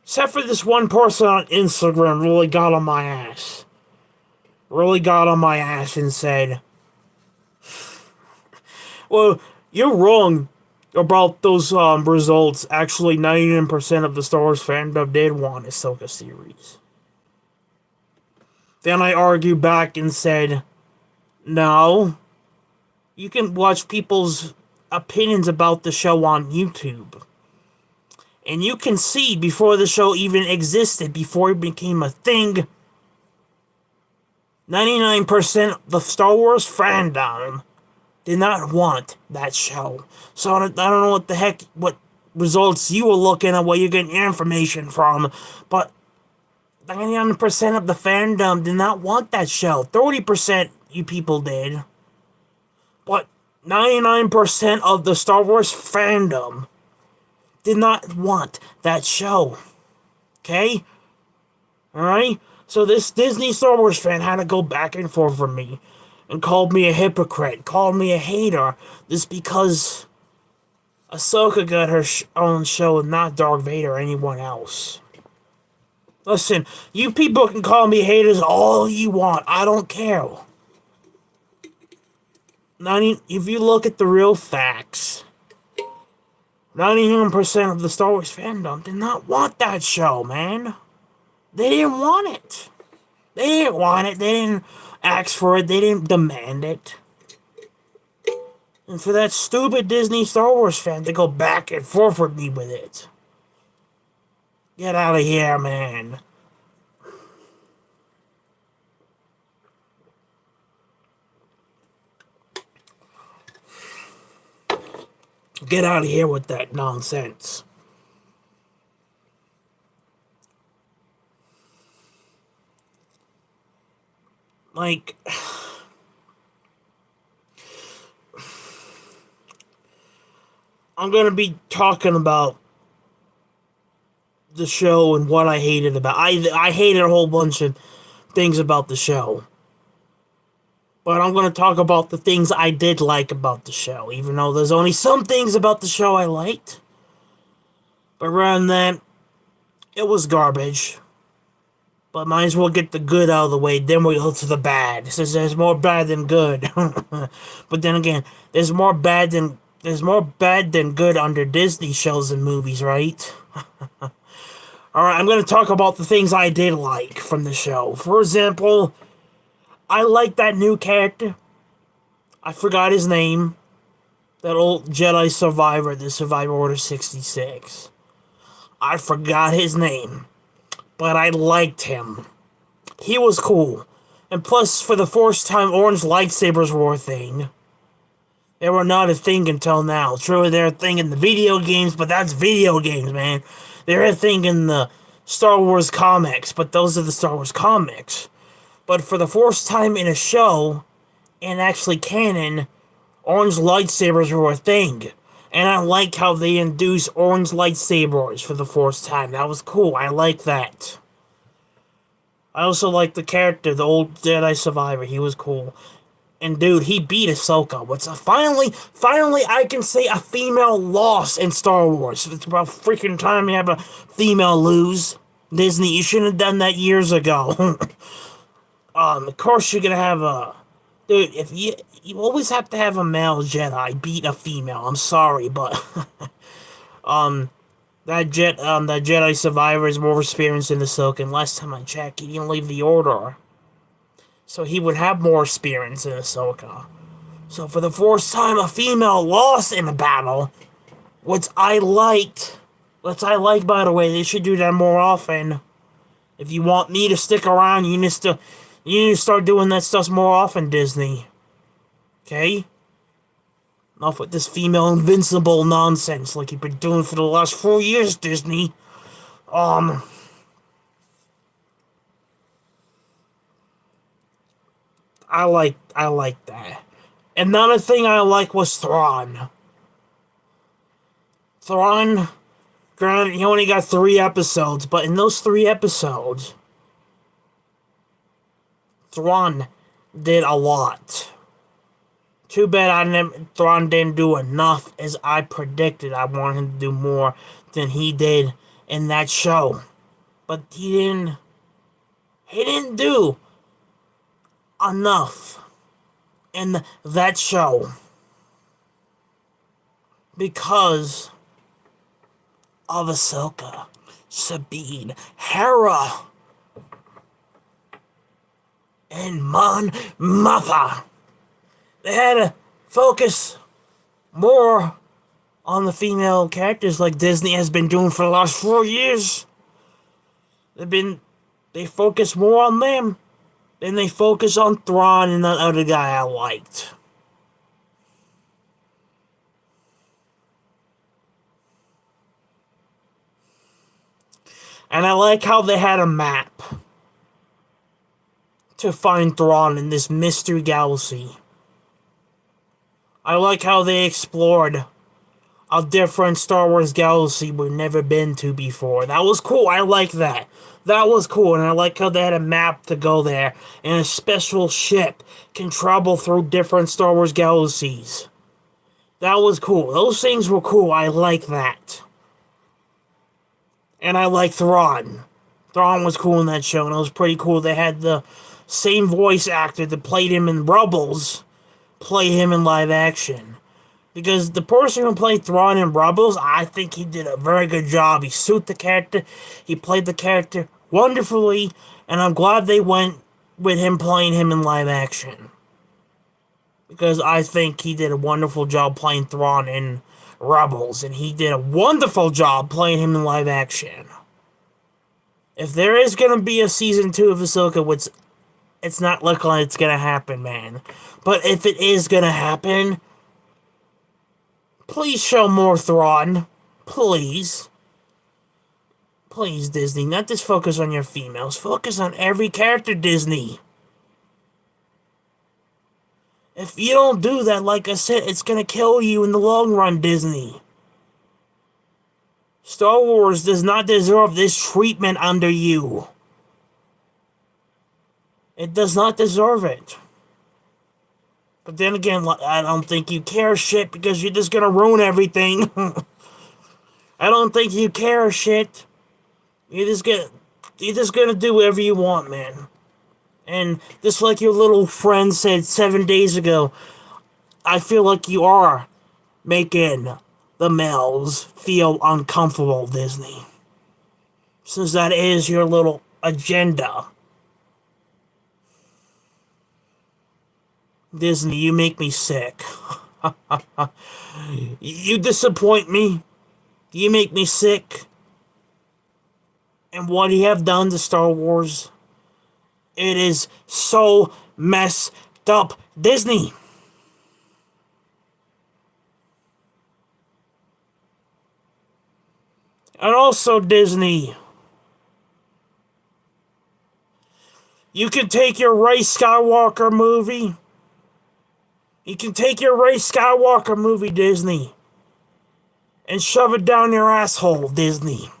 Except for this one person on Instagram really got on my ass. Really got on my ass and said, well, you're wrong about those results. Actually, 99% of the Star Wars fandom did want a Ahsoka series. Then I argued back and said, no, you can watch people's opinions about the show on YouTube. And you can see before the show even existed, before it became a thing, 99% of the Star Wars fandom did not want that show. So I don't know what results you were looking at, where you're getting your information from, but 99% of the fandom did not want that show. 30% you people did. But 99% of the Star Wars fandom did not want that show. Okay? Alright? So this Disney Star Wars fan had to go back and forth with me and called me a hypocrite, called me a hater, just because Ahsoka got her own show and not Darth Vader or anyone else. Listen, you people can call me haters all you want. I don't care. If you look at the real facts, 99% of the Star Wars fandom did not want that show, man. They didn't want it. They didn't want it. They didn't ask for it. They didn't demand it. And for that stupid Disney Star Wars fan to go back and forth with me with it. Get out of here, man. Get out of here with that nonsense. Like, I'm gonna be talking about the show and what I hated about. I hated a whole bunch of things about the show, but I'm gonna talk about the things I did like about the show, even though there's only some things about the show I liked. But rather than that, it was garbage. But might as well get the good out of the way, then we'll go to the bad. Since there's more bad than good. But then again, there's more bad than good under Disney shows and movies, right? Alright, I'm gonna talk about the things I did like from the show. For example, I like that new character. I forgot his name. That old Jedi survivor, the Survivor Order 66. I forgot his name. But I liked him. He was cool. And plus, for the first time, orange lightsabers were a thing. They were not a thing until now. True, they're a thing in the video games, but that's video games, man. They're a thing in the Star Wars comics, but those are the Star Wars comics. But for the first time in a show, and actually canon, orange lightsabers were a thing. And I like how they induced orange lightsabers for the first time. That was cool. I like that. I also like the character, the old Jedi survivor. He was cool. And dude, he beat Ahsoka. Finally, I can say a female lost in Star Wars. It's about freaking time you have a female lose. Disney, you shouldn't have done that years ago. Of course you're gonna have a... Dude, if you always have to have a male Jedi beat a female. I'm sorry, but that Jedi survivor is more experienced in Ahsoka, and last time I checked, he didn't leave the Order. So he would have more experience in Ahsoka. So for the first time a female lost in a battle, which I liked, by the way, they should do that more often. If you want me to stick around, you need to start doing that stuff more often, Disney. Okay? Enough with this female invincible nonsense like you've been doing for the last 4 years, Disney. I like that. Another thing I like was Thrawn. Thrawn Granted, he only got 3 episodes, but in those 3 episodes, Thrawn did a lot. Too bad Thrawn didn't do enough as I predicted. I wanted him to do more than he did in that show. But he didn't do enough in that show. Because of Ahsoka, Sabine, Hera, and Mon Mothma. They had to focus more on the female characters like Disney has been doing for the last 4 years. They focus more on them than they focus on Thrawn and that other guy I liked. And I like how they had a map to find Thrawn in this mystery galaxy. I like how they explored a different Star Wars galaxy we've never been to before. That was cool. I like that. That was cool. And I like how they had a map to go there. And a special ship can travel through different Star Wars galaxies. That was cool. Those things were cool. I like that. And I like Thrawn. Thrawn was cool in that show. And it was pretty cool. They had the same voice actor that played him in Rebels play him in live action. Because the person who played Thrawn in Rebels, I think he did a very good job. He suited the character. He played the character wonderfully. And I'm glad they went with him playing him in live action. Because I think he did a wonderful job playing Thrawn in Rebels. And he did a wonderful job playing him in live action. If there is going to be a season 2 of Ahsoka, which it's not looking like it's going to happen, man. But if it is going to happen, please show more Thrawn. Please. Please, Disney. Not just focus on your females. Focus on every character, Disney. If you don't do that, like I said, it's going to kill you in the long run, Disney. Star Wars does not deserve this treatment under you. It does not deserve it. But then again, I don't think you care shit because you're just gonna ruin everything. I don't think you care shit. You're just gonna do whatever you want, man. And just like your little friend said 7 days ago, I feel like you are making the males feel uncomfortable, Disney. Since that is your little agenda. Disney, you make me sick. You disappoint me. You make me sick. And what you have done to Star Wars, it is so messed up, Disney. And also, Disney, you can take your Rey Skywalker movie. You can take your Rey Skywalker movie, Disney, and shove it down your asshole, Disney.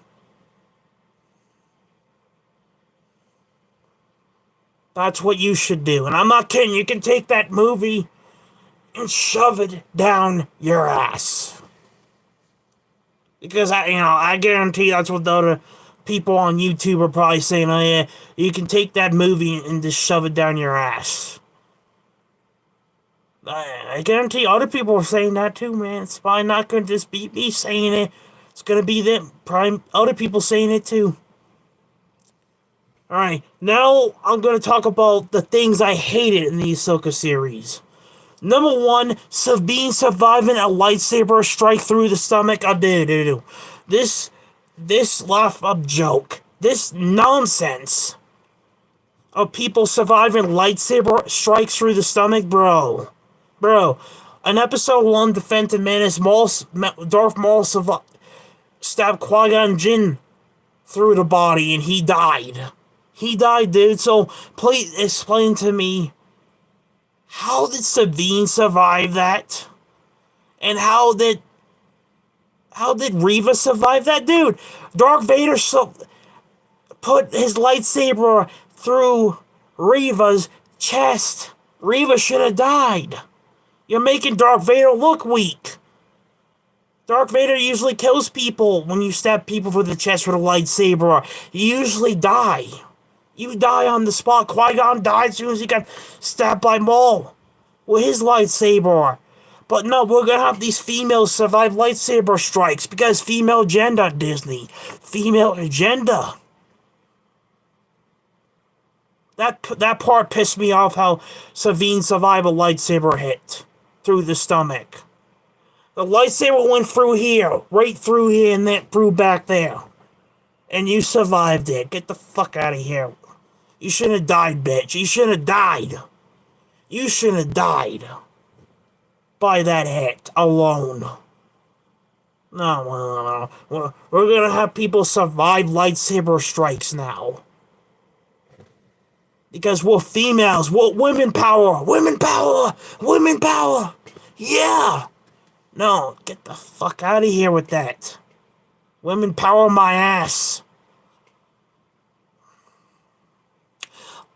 That's what you should do. And I'm not kidding. You can take that movie and shove it down your ass. Because I guarantee that's what the other people on YouTube are probably saying. Oh yeah, you can take that movie and just shove it down your ass. I guarantee other people are saying that too, man. It's probably not going to just be me saying it. It's going to be them, probably other people saying it too. Alright, now I'm going to talk about the things I hated in the Ahsoka series. Number 1, Sabine surviving a lightsaber strike through the stomach. This laugh-up joke, this nonsense of people surviving lightsaber strikes through the stomach, bro. In episode 1, The Phantom Menace, Darth Maul stabbed Qui-Gon Jinn through the body and he died. He died, dude. So please explain to me, how did Sabine survive that? And how did How did Reva survive that? Dude, Darth Vader put his lightsaber through Reva's chest. Reva should have died. You're making Darth Vader look weak. Darth Vader usually kills people when you stab people through the chest with a lightsaber. You usually die. You die on the spot. Qui-Gon died as soon as he got stabbed by Maul with his lightsaber. But no, we're gonna have these females survive lightsaber strikes because female agenda, Disney. Female agenda. That part pissed me off, how Sabine survived a lightsaber hit through the stomach. The lightsaber went through here, right through here, and then through back there. And you survived it. Get the fuck out of here. You shouldn't have died, bitch. You shouldn't have died. You shouldn't have died by that hit alone. No. We're gonna have people survive lightsaber strikes now. Because we're females. We're women power. Women power. Women power. Yeah. No, get the fuck out of here with that. Women power my ass.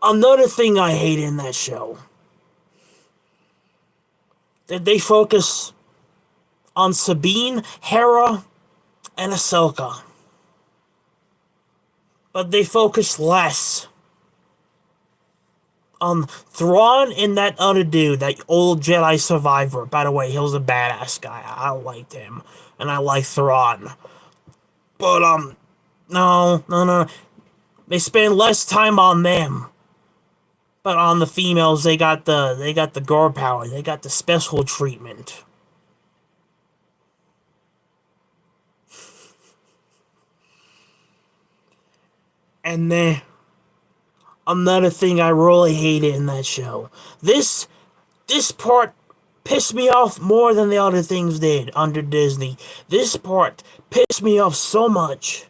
Another thing I hate in that show, that they focus on Sabine, Hera, and Ahsoka. But they focus less Thrawn and that other dude, that old Jedi survivor. By the way, he was a badass guy. I liked him. And I like Thrawn. But, no. They spend less time on them. But on the females, they got the guard power. They got the special treatment. And then another thing I really hated in that show. This part pissed me off more than the other things did under Disney. This part pissed me off so much.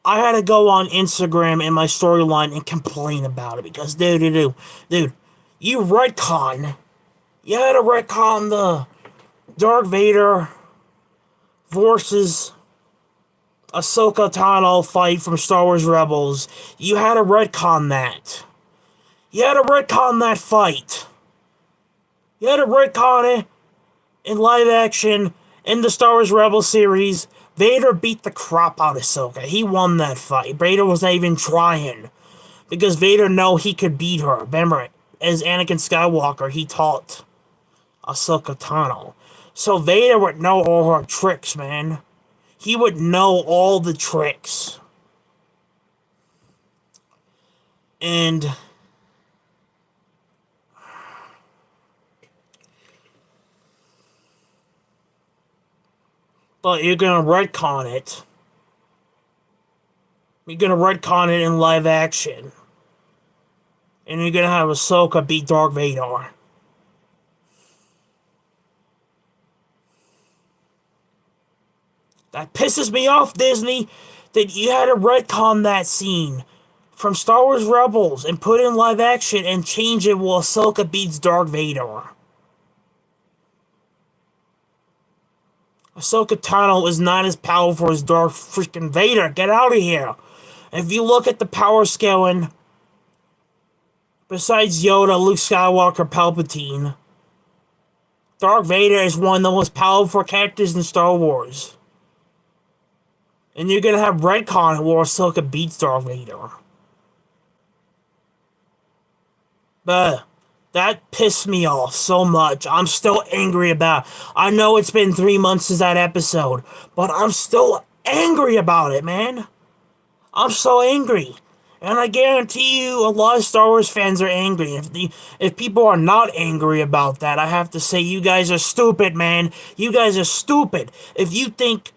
I had to go on Instagram in my storyline and complain about it because, dude, you retcon. You had to retcon the Darth Vader versus Ahsoka Tano fight from Star Wars Rebels. You had to retcon that. You had to retcon that fight. You had to retcon it in live action in the Star Wars Rebels series. Vader beat the crap out of Ahsoka. He won that fight. Vader was not even trying. Because Vader knew he could beat her. Remember, as Anakin Skywalker, he taught Ahsoka Tano. So Vader would know all her tricks, man. He would know all the tricks. And but you're gonna retcon it. You're gonna retcon it in live action. And you're gonna have Ahsoka beat Darth Vader. That pisses me off, Disney, that you had to retcon that scene from Star Wars Rebels and put it in live action and change it while Ahsoka beats Darth Vader. Ahsoka Tano is not as powerful as Darth freaking Vader. Get out of here. If you look at the power scaling, besides Yoda, Luke Skywalker, Palpatine, Darth Vader is one of the most powerful characters in Star Wars. And you're gonna have retcon where Ahsoka beats Darth Vader. But that pissed me off so much. I'm still angry about it. I know it's been 3 months since that episode, but I'm still angry about it, man. I'm so angry. And I guarantee you a lot of Star Wars fans are angry. If people are not angry about that, I have to say you guys are stupid, man. You guys are stupid. If you think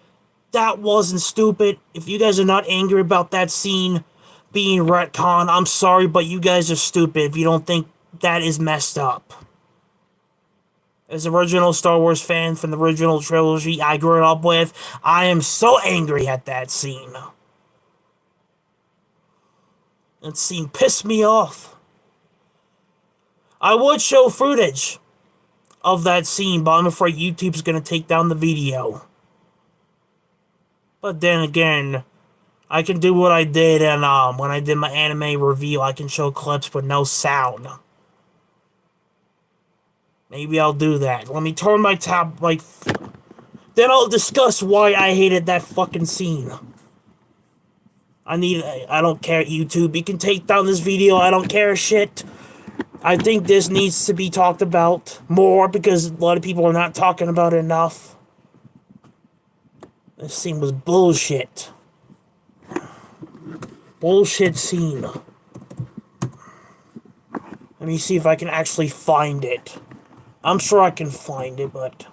that wasn't stupid, if you guys are not angry about that scene being retconned, I'm sorry, but you guys are stupid if you don't think that is messed up. As original Star Wars fan from the original trilogy I grew up with, I am so angry at that scene. That scene pissed me off. I would show footage of that scene, but I'm afraid YouTube's gonna take down the video. But then again, I can do what I did, and when I did my anime review, I can show clips with no sound. Maybe I'll do that. Let me turn my tab, like... Then I'll discuss why I hated that fucking scene. I don't care, YouTube. You can take down this video. I don't care shit. I think this needs to be talked about more because a lot of people are not talking about it enough. This scene was bullshit. Bullshit scene. Let me see if I can actually find it. I'm sure I can find it, but...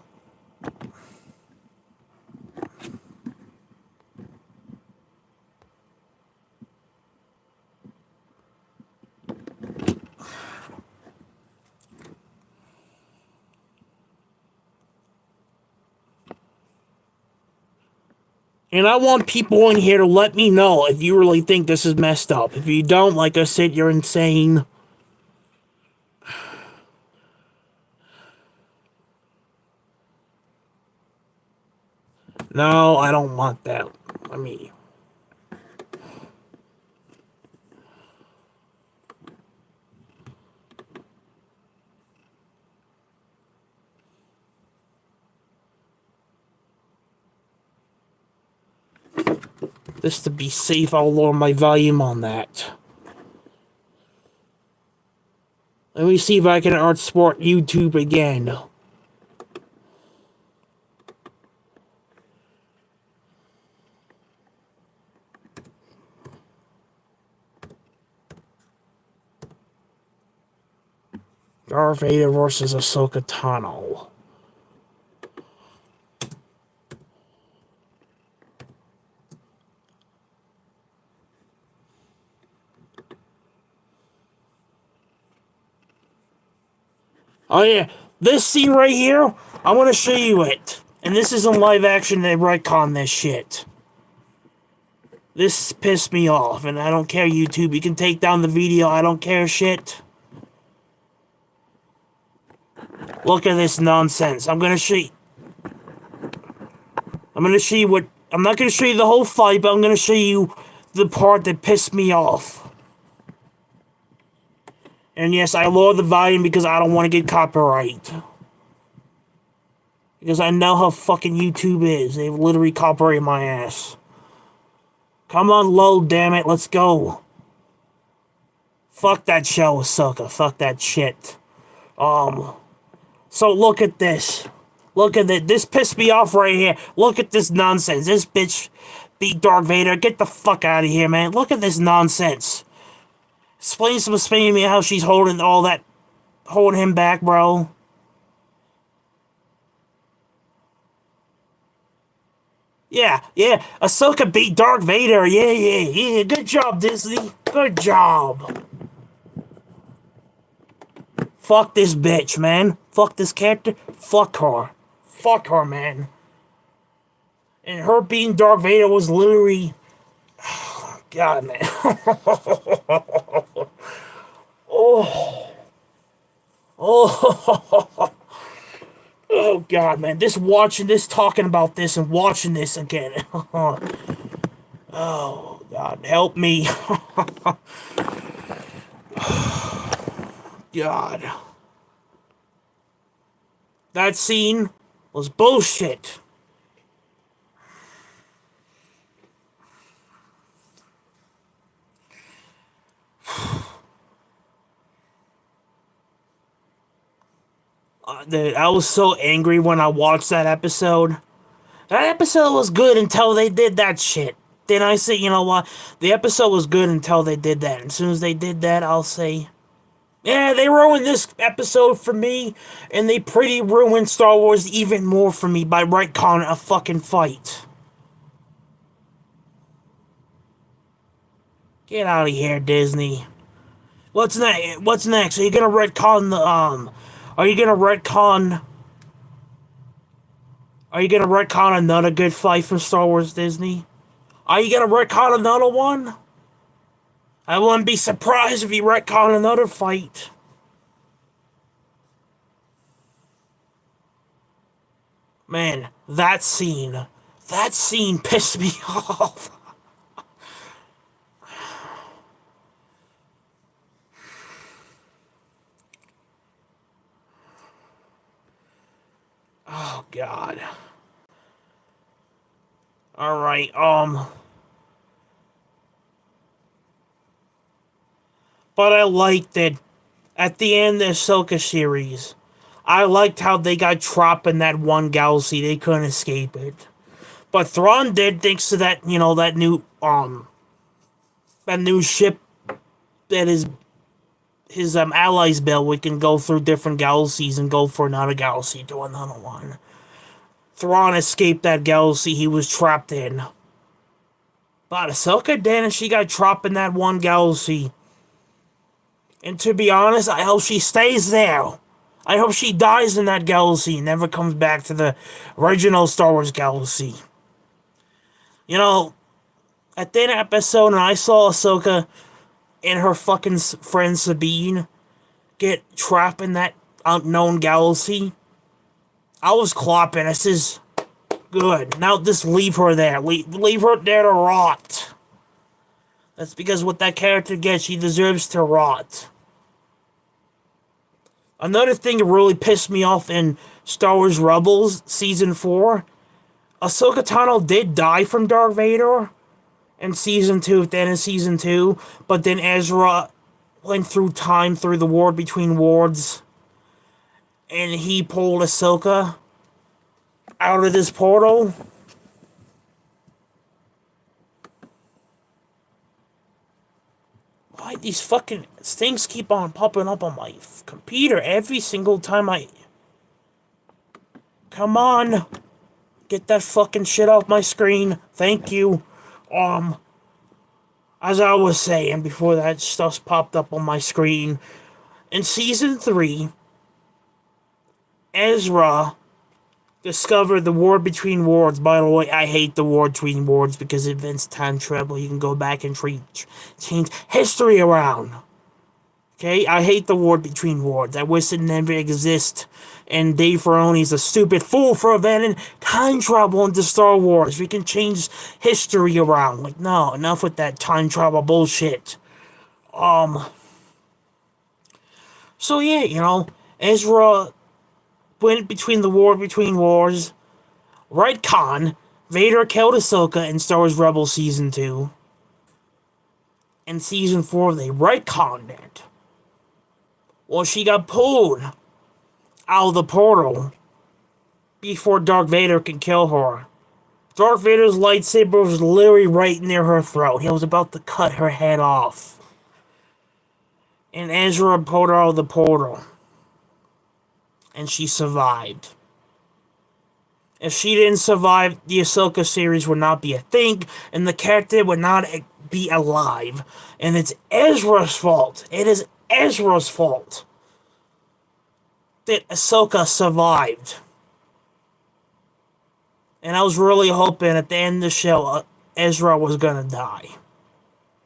And I want people in here to let me know if you really think this is messed up. If you don't, like I said, you're insane. No, I don't want that. I mean... Just to be safe, I'll lower my volume on that. Let me see if I can outsmart YouTube again. Darth Vader versus Ahsoka Tano. Oh yeah, this scene right here, I want to show you it. And this is in live action, they retcon this shit. This pissed me off, and I don't care, YouTube. You can take down the video, I don't care shit. Look at this nonsense. I'm gonna show you what... I'm not gonna show you the whole fight, but I'm gonna show you the part that pissed me off. And yes, I lower the volume because I don't want to get copyright. Because I know how fucking YouTube is. They've literally copyrighted my ass. Come on, load, damn it. Let's go. Fuck that show, Ahsoka. Fuck that shit. So look at this. Look at it. This pissed me off right here. Look at this nonsense. This bitch beat Darth Vader. Get the fuck out of here, man. Look at this nonsense. Explain to me how she's holding him back, bro. Yeah. Ahsoka beat Darth Vader. Yeah. Good job, Disney. Good job. Fuck this bitch, man. Fuck this character. Fuck her. Fuck her, man. And her being Darth Vader was literally... God, man. Oh, God, man. Talking about this and watching this again. Oh, God, help me. God. That scene was bullshit. I was so angry when I watched that episode. That episode was good until they did that shit. Then I say, you know what? The episode was good until they did that. And as soon as they did that, I'll say, yeah, they ruined this episode for me. And they pretty ruined Star Wars even more for me by retconning a fucking fight. Get out of here, Disney. What's next? Are you gonna retcon the, Are you gonna retcon another good fight from Star Wars, Disney? Are you gonna retcon another one? I wouldn't be surprised if you retcon another fight. Man, that scene That scene pissed me off. Oh, God. Alright, but I liked it. At the end of the Ahsoka series, I liked how they got trapped in that one galaxy. They couldn't escape it. But Thrawn did, thanks to that, that new ship that his allies built. We can go through different galaxies and go for another galaxy to another one. Thrawn escaped that galaxy he was trapped in. But Ahsoka didn't. She got trapped in that one galaxy. And to be honest, I hope she stays there. I hope she dies in that galaxy and never comes back to the original Star Wars galaxy. You know, at the end of the episode, and I saw Ahsoka and her fucking friend Sabine get trapped in that unknown galaxy, I was clapping. I says, good. Now just leave her there. Leave her there to rot. That's because what that character gets, she deserves to rot. Another thing that really pissed me off in Star Wars Rebels Season 4, Ahsoka Tano did die from Darth Vader in Season 2, at the end of Season 2, but then Ezra went through time through the war between worlds, and he pulled Ahsoka out of this portal. Why these fucking things keep on popping up on my computer every single time I... Come on! Get that fucking shit off my screen. Thank you. As I was saying before that stuff popped up on my screen, in Season 3, Ezra discovered the war between worlds. By the way, I hate the war between worlds because it invents time travel. You can go back and change history around. Okay? I hate the war between worlds. I wish it never existed. And Dave Filoni's a stupid fool for inventing time travel into Star Wars. We can change history around. Like, no, enough with that time travel bullshit. So yeah, Ezra went between the war between wars. Retcon, Vader killed Ahsoka in Star Wars Rebels Season 2. In Season 4, they retconned it. Well, she got pulled out of the portal before Darth Vader could kill her. Darth Vader's lightsaber was literally right near her throat. He was about to cut her head off. And Ezra pulled her out of the portal. And she survived. If she didn't survive, the Ahsoka series would not be a thing, and the character would not be alive. And it's Ezra's fault. It is Ezra's fault that Ahsoka survived. And I was really hoping at the end of the show, Ezra was gonna die.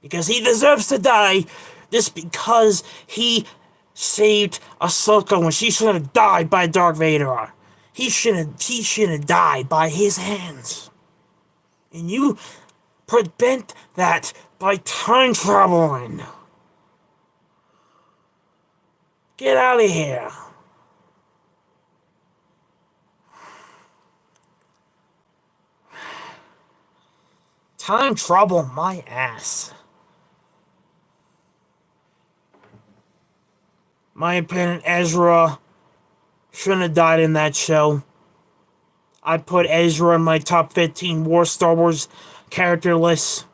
Because he deserves to die, just because he saved Ahsoka when she should have died by Darth Vader. He should have died by his hands. And you prevent that by time traveling. Get out of here. Time travel my ass. My opinion, Ezra shouldn't have died in that show. I put Ezra in my top 15 Star Wars character list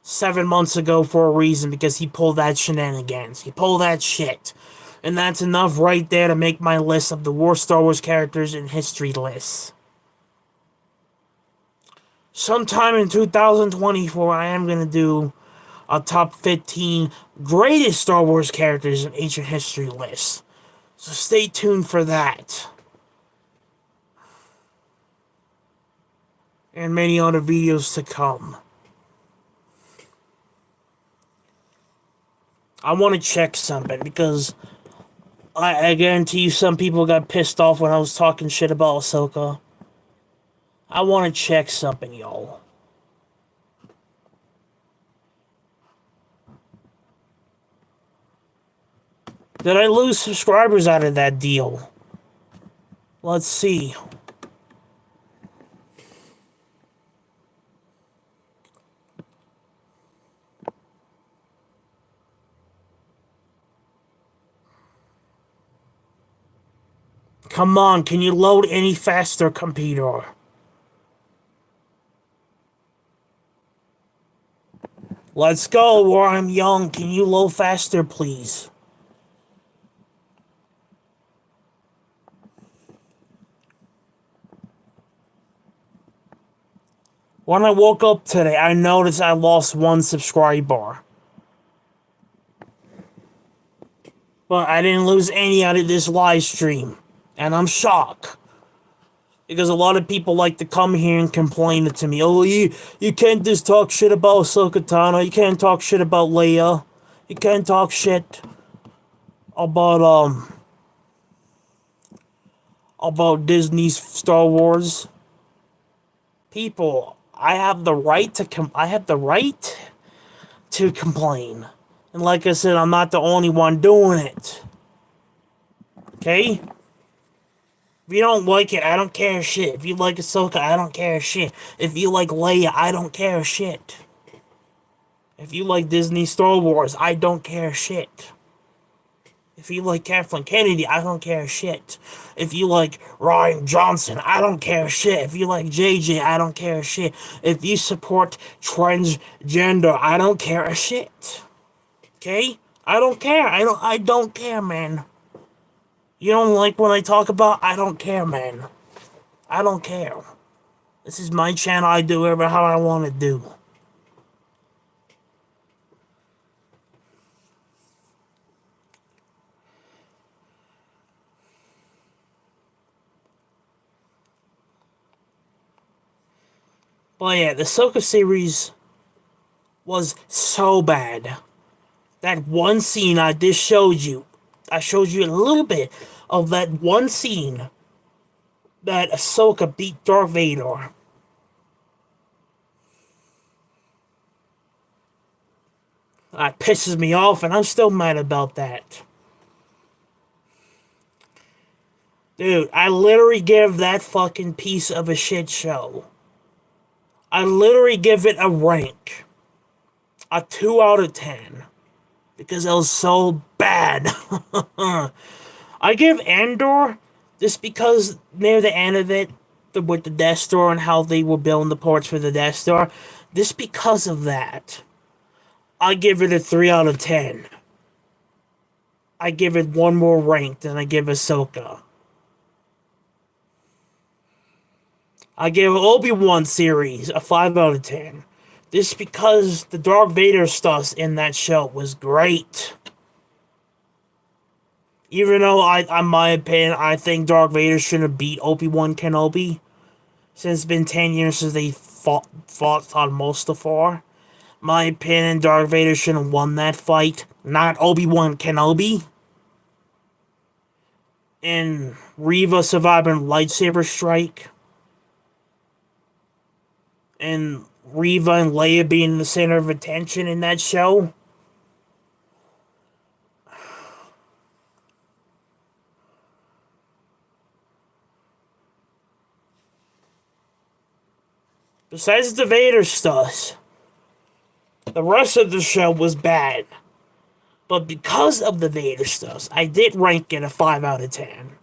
7 months ago for a reason, because he pulled that shenanigans. He pulled that shit. And that's enough right there to make my list of the worst Star Wars characters in history list. Sometime in 2024, I am going to do a top 15 greatest Star Wars characters in ancient history list. So stay tuned for that. And many other videos to come. I want to check something because I guarantee you some people got pissed off when I was talking shit about Ahsoka. I want to check something, y'all. Did I lose subscribers out of that deal? Let's see. Come on, can you load any faster, computer? Let's go, or I'm young. Can you load faster, please? When I woke up today, I noticed I lost one subscriber. But I didn't lose any out of this live stream. And I'm shocked. Because a lot of people like to come here and complain to me. Oh, you can't just talk shit about Ahsoka Tano. You can't talk shit about Leia. You can't talk shit about Disney's Star Wars. People, I have the right to complain. And like I said, I'm not the only one doing it. Okay? If you don't like it, I don't care shit. If you like Ahsoka, I don't care shit. If you like Leia, I don't care shit. If you like Disney Star Wars, I don't care shit. If you like Kathleen Kennedy, I don't care shit. If you like Ryan Johnson, I don't care shit. If you like JJ, I don't care shit. If you support transgender, I don't care a shit. Okay? I don't care. I don't care, man. You don't like what I talk about? I don't care, man. I don't care. This is my channel. I do whatever how I want to do. But yeah, the Ahsoka series was so bad. That one scene I just showed you. I showed you a little bit of that one scene that Ahsoka beat Darth Vader. That pisses me off, and I'm still mad about that. Dude, I literally give that fucking piece of a shit show. I literally give it a rank. A 2 out of 10. Because it was so bad. I give Andor, just because near the end of it, with the Death Star and how they were building the parts for the Death Star, just because of that, I give it a 3 out of 10. I give it one more rank than I give Ahsoka. I give Obi-Wan series a 5 out of 10. Just because the Darth Vader stuff in that show was great. Even though, in my opinion, I think Darth Vader should have beat Obi-Wan Kenobi. Since it's been 10 years since they fought on Mustafar. My opinion, Darth Vader should have won that fight, not Obi-Wan Kenobi. And Reva surviving lightsaber strike. And Reva and Leia being the center of attention in that show. Besides the Vader stuff, the rest of the show was bad. But because of the Vader stuff, I did rank it a 5 out of 10.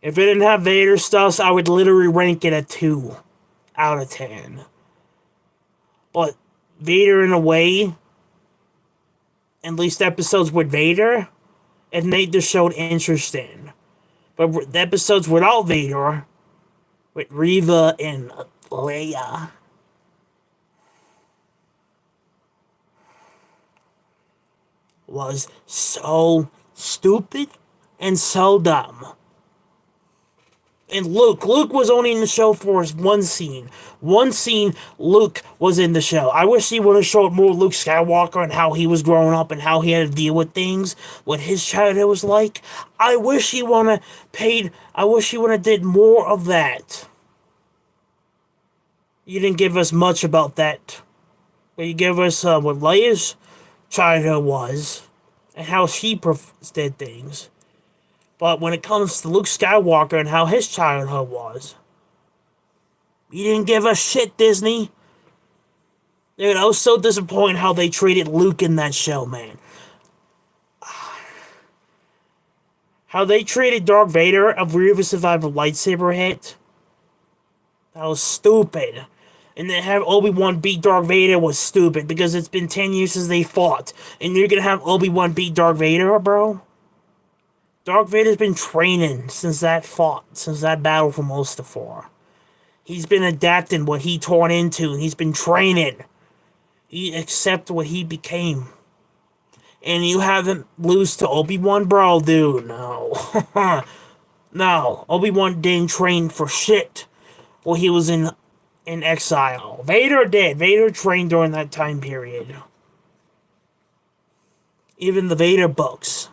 If it didn't have Vader stuff, I would literally rank it a 2 out of 10. But Vader, in a way, at least episodes with Vader, it made the show interesting. But the episodes without Vader, with Reva and Leia, was so stupid and so dumb. And Luke was only in the show for one scene. One scene, Luke was in the show. I wish he would have showed more Luke Skywalker and how he was growing up and how he had to deal with things, what his childhood was like. I wish he would have did more of that. You didn't give us much about that. But you gave us what Leia's childhood was and how she did things. But when it comes to Luke Skywalker and how his childhood was, you didn't give us shit, Disney. Dude, I was so disappointed how they treated Luke in that show, man. How they treated Darth Vader of Reva survived a lightsaber hit. That was stupid. And then have Obi-Wan beat Darth Vader was stupid because it's been 10 years since they fought. And you're gonna have Obi-Wan beat Darth Vader, bro? Darth Vader's been training since that battle for Mustafar. He's been adapting what he turned into, and he's been training. He accepted what he became. And you have him lose to Obi-Wan, bro, dude, no. No, Obi-Wan didn't train for shit while he was in exile. Vader did. Vader trained during that time period. Even the Vader books,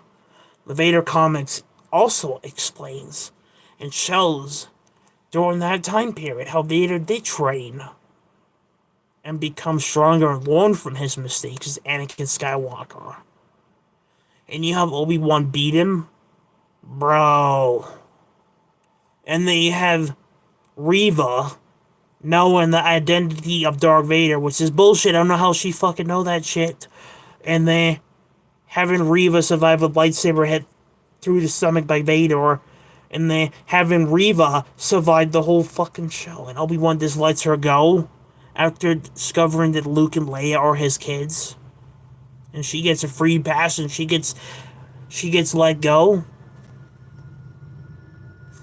the Vader comics also explains and shows during that time period how Vader did train and become stronger and learn from his mistakes as Anakin Skywalker. And you have Obi-Wan beat him? Bro. And then you have Reva knowing the identity of Darth Vader, which is bullshit. I don't know how she fucking know that shit. And then having Reva survive a lightsaber hit through the stomach by Vader. And then having Reva survive the whole fucking show. And Obi-Wan just lets her go after discovering that Luke and Leia are his kids. And she gets a free pass and she gets let go.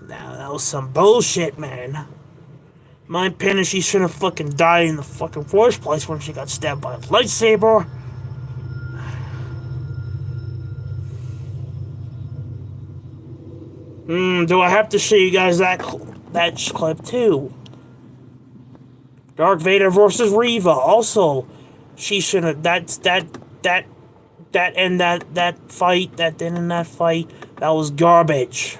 Now, that was some bullshit, man. My opinion, she should have fucking died in the fucking first place when she got stabbed by a lightsaber. Do I have to show you guys that clip too? Darth Vader versus Reva. Also, she should have. That fight. That was garbage.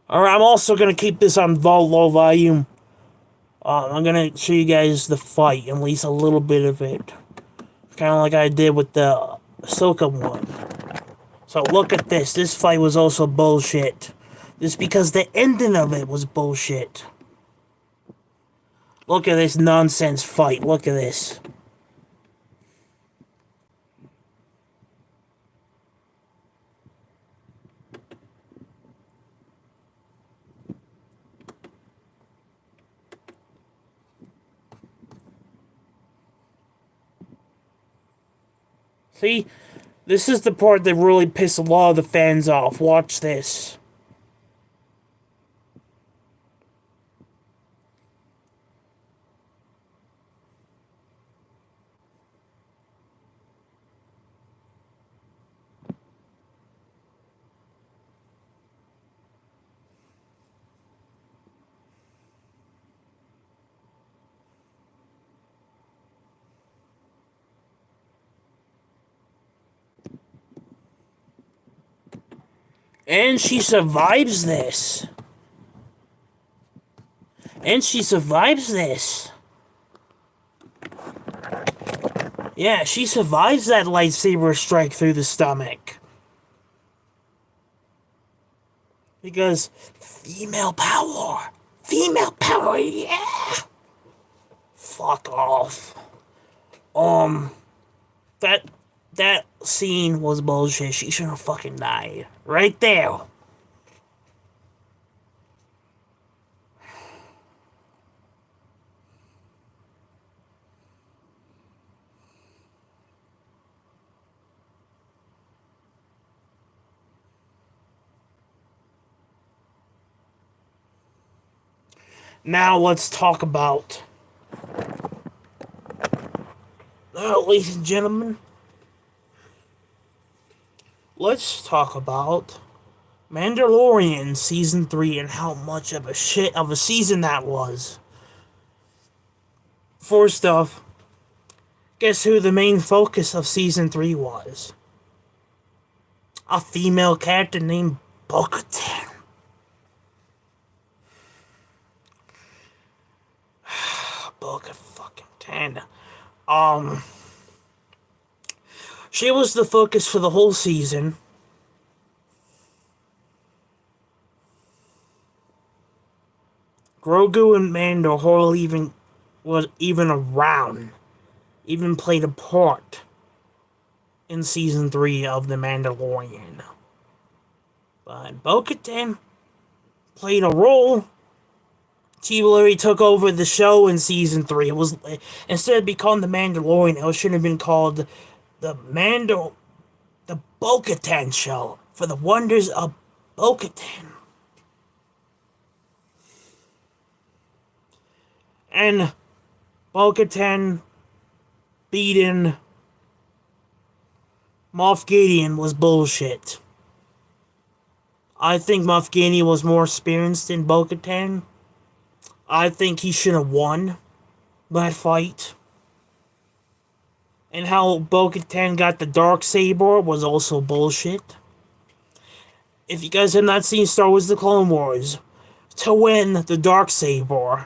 Alright, I'm also going to keep this on low volume. I'm going to show you guys the fight, at least a little bit of it. Kind of like I did with the Ahsoka one. So look at this. This fight was also bullshit. Just because the ending of it was bullshit. Look at this nonsense fight. Look at this. See, this is the part that really pissed a lot of the fans off. Watch this. And she survives this. Yeah, she survives that lightsaber strike through the stomach. Because female power. Female power, yeah. Fuck off. That scene was bullshit. She should have fucking died. Right there. Now let's talk about, ladies and gentlemen, let's talk about Mandalorian Season 3 and how much of a shit of a season that was. First off, guess who the main focus of Season 3 was? A female character named Bo-Katan. Bo-Katan. She was the focus for the whole season. Grogu and Mando hardly even was even around, even played a part in Season 3 of The Mandalorian. But Bo-Katan played a role. She literally took over the show in Season 3. It was, instead of being called The Mandalorian, it should have been called the Bo-Katan Show, for the wonders of Bo-Katan. And Bo-Katan beating Moff Gideon was bullshit. I think Moff Gideon was more experienced than Bo-Katan. I think he should have won that fight. And how Bo-Katan got the Darksaber was also bullshit. If you guys have not seen Star Wars The Clone Wars, to win the Darksaber,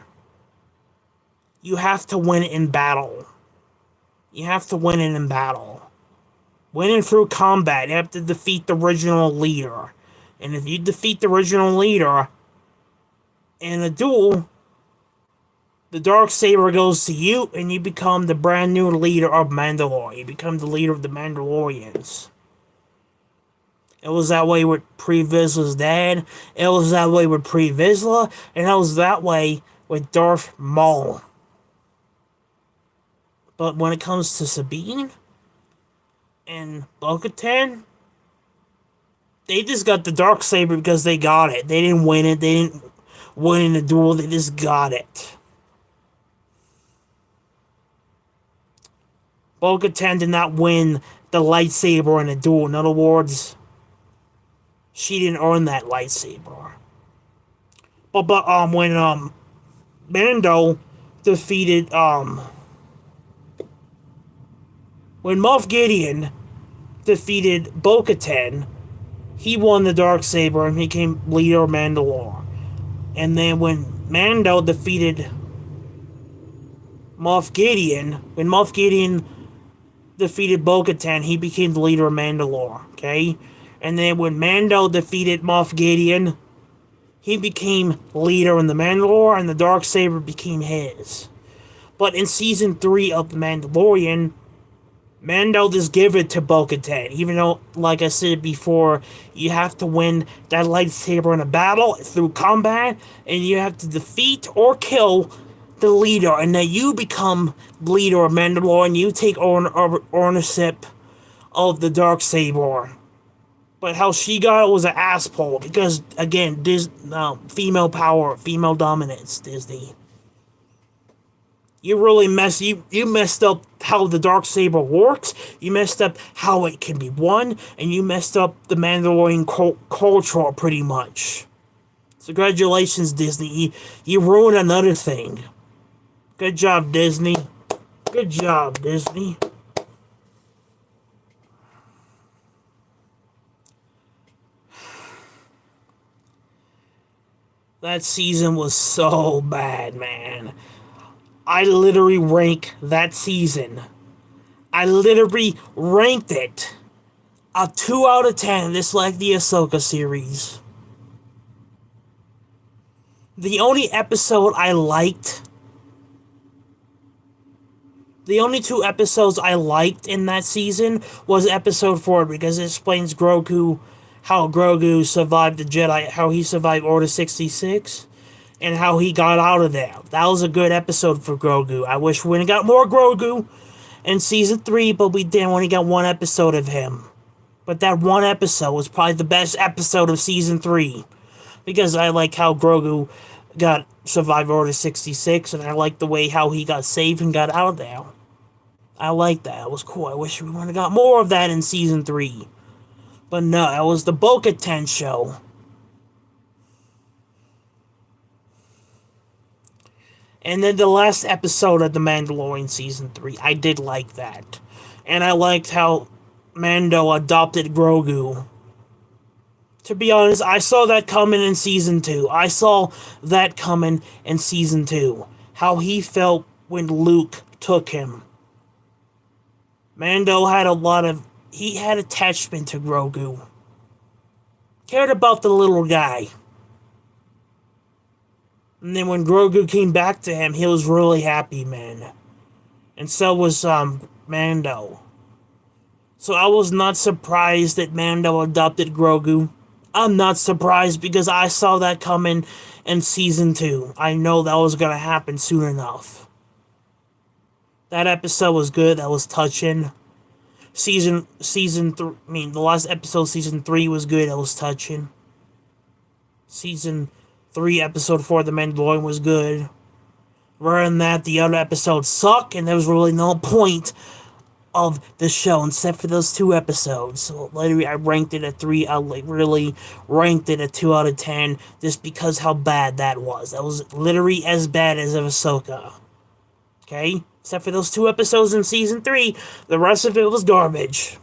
you have to win in battle. You have to win it in battle. Winning through combat, you have to defeat the original leader. And if you defeat the original leader in a duel, the Darksaber goes to you, and you become the brand new leader of Mandalore. You become the leader of the Mandalorians. It was that way with Pre Vizsla's dad. It was that way with Pre Vizsla, and it was that way with Darth Maul. But when it comes to Sabine and Bo-Katan, they just got the Darksaber because they got it. They didn't win it. They didn't win in the duel. They just got it. Bo-Katan did not win the lightsaber in a duel. In other words, she didn't earn that lightsaber. But when Mando defeated when Moff Gideon defeated Bo-Katan, he won the Darksaber and became leader of Mandalore. And then when Mando defeated Moff Gideon, when Moff Gideon defeated Bo-Katan, he became the leader of Mandalore, okay? And then when Mando defeated Moff Gideon, he became leader in the Mandalore, and the Darksaber became his. But in Season 3 of The Mandalorian, Mando just give it to Bo-Katan, even though, like I said before, you have to win that lightsaber in a battle through combat, and you have to defeat or kill the leader, and then you become leader of Mandalore, and you take ownership of the Darksaber. But how she got it was an asshole, because, again, female power, female dominance, Disney. You really you messed up how the Darksaber works, you messed up how it can be won, and you messed up the Mandalorian culture pretty much. So congratulations, Disney. You ruined another thing. Good job, Disney. Good job, Disney. That season was so bad, man. I literally rank that season. I literally ranked it a 2 out of 10, just like the Ahsoka series. The only episode I liked, the only 2 episodes I liked in that season was episode 4, because it explains how Grogu survived the Jedi, how he survived Order 66. And how he got out of there. That was a good episode for Grogu. I wish we would have got more Grogu in Season 3, but we didn't. We only got 1 episode of him. But that 1 episode was probably the best episode of Season 3. Because I like how Grogu got survived Order 66, and I liked the way how he got saved and got out of there. I like that. It was cool. I wish we would have got more of that in season 3. But no, it was the Bo-Katan show. And then the last episode of The Mandalorian season 3. I did like that. And I liked how Mando adopted Grogu. To be honest, I saw that coming in season 2. I saw that coming in season 2. How he felt when Luke took him. Mando had he had attachment to Grogu. Cared about the little guy. And then when Grogu came back to him, he was really happy, man. And so was Mando. So I was not surprised that Mando adopted Grogu. I'm not surprised because I saw that coming in season 2. I know that was gonna happen soon enough. That episode was good. That was touching. The last episode, season 3 was good. That was touching. Season 3, episode 4, The Mandalorian was good. Rather than that, the other episodes suck, and there was really no point of the show except for those 2 episodes. So literally, I ranked it at 3. I really ranked it at 2 out of 10 just because how bad that was. That was literally as bad as Ahsoka. Okay? Except for those 2 episodes in season 3, the rest of it was garbage.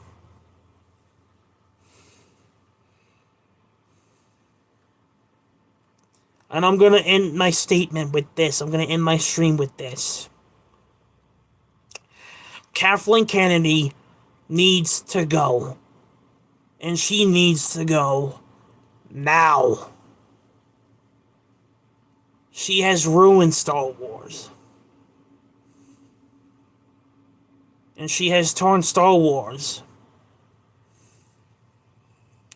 And I'm gonna end my statement with this. I'm gonna end my stream with this. Kathleen Kennedy needs to go. And she needs to go now. She has ruined Star Wars. And she has turned Star Wars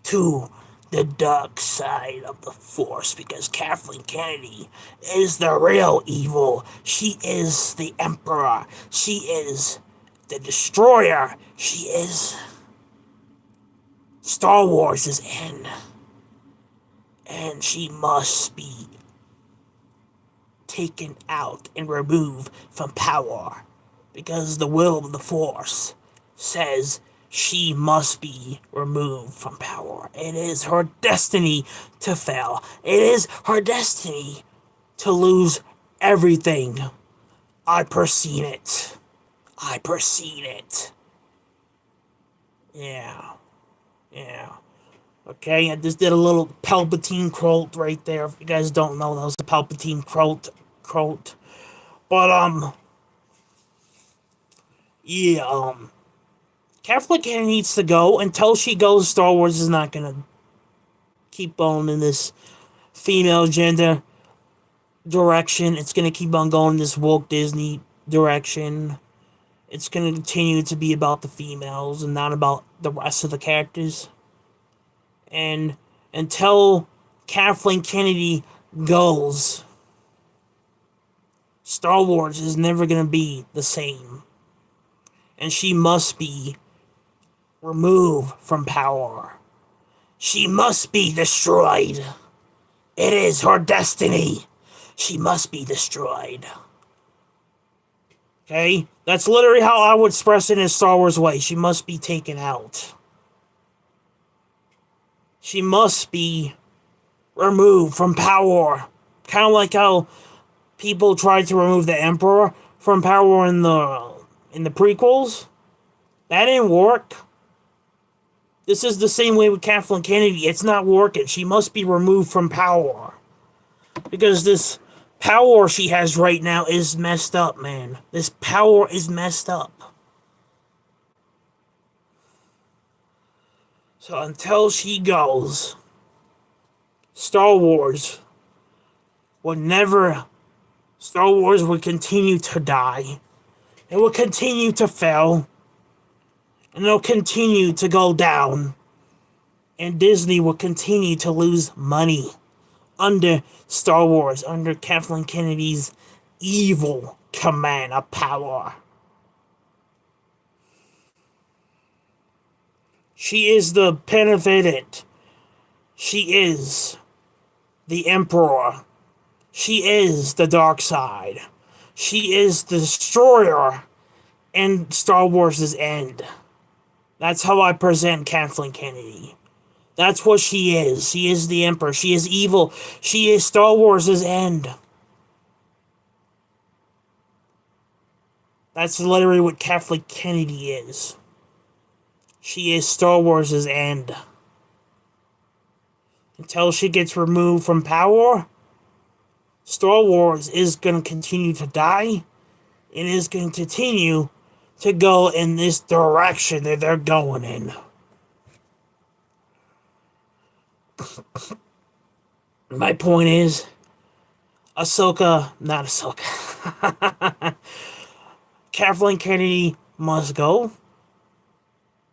to the dark side of the Force because Kathleen Kennedy is the real evil. She is the Emperor. She is the Destroyer. She is Star Wars' end. And she must be taken out and removed from power because the will of the Force says she must be removed from power. It is her destiny to fail. It is her destiny to lose everything. I perceive it. I perceive it. Yeah. Okay, I just did a little Palpatine quote right there. If you guys don't know, that was a Palpatine quote. But, yeah, Kathleen Kennedy needs to go. Until she goes, Star Wars is not gonna keep on in this female gender direction. It's gonna keep on going this woke Disney direction. It's gonna continue to be about the females and not about the rest of the characters. And until Kathleen Kennedy goes, Star Wars is never gonna be the same. And she must be removed from power. She must be destroyed. It is her destiny. She must be destroyed. Okay? That's literally how I would express it in a Star Wars way. She must be taken out. She must be removed from power. Kind of like how people tried to remove the Emperor from power in the prequels. That didn't work. This is the same way with Kathleen Kennedy. It's not working. She must be removed from power. Because this power she has right now is messed up, man. This power is messed up. So until she goes, Star Wars will continue to die. It will continue to fail. And it'll continue to go down. And Disney will continue to lose money under Star Wars, under Kathleen Kennedy's evil command of power. She is the benevolent. She is the Emperor. She is the dark side. She is the destroyer and Star Wars' end. That's how I present Kathleen Kennedy. That's what she is. She is the Emperor. She is evil. She is Star Wars' end. That's literally what Kathleen Kennedy is. She is Star Wars' end. Until she gets removed from power, Star Wars is going to continue to die and is going to continue to go in this direction that they're going in. My point is, not Ahsoka, Kathleen Kennedy must go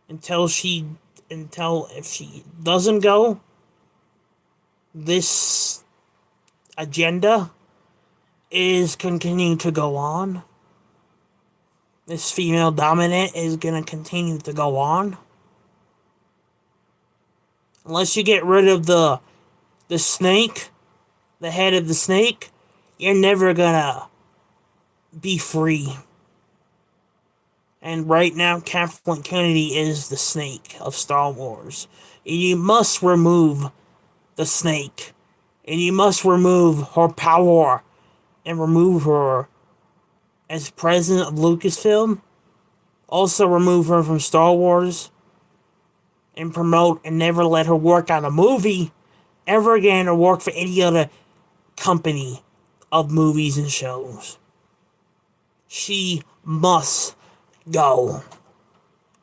until if she doesn't go, this agenda is continuing to go on. This female dominant is going to continue to go on. Unless you get rid of the snake, the head of the snake, you're never going to be free. And right now, Kathleen Kennedy is the snake of Star Wars. And you must remove the snake. And you must remove her power and remove her as president of Lucasfilm. Also remove her from Star Wars and promote and never let her work on a movie ever again or work for any other company of movies and shows. She must go.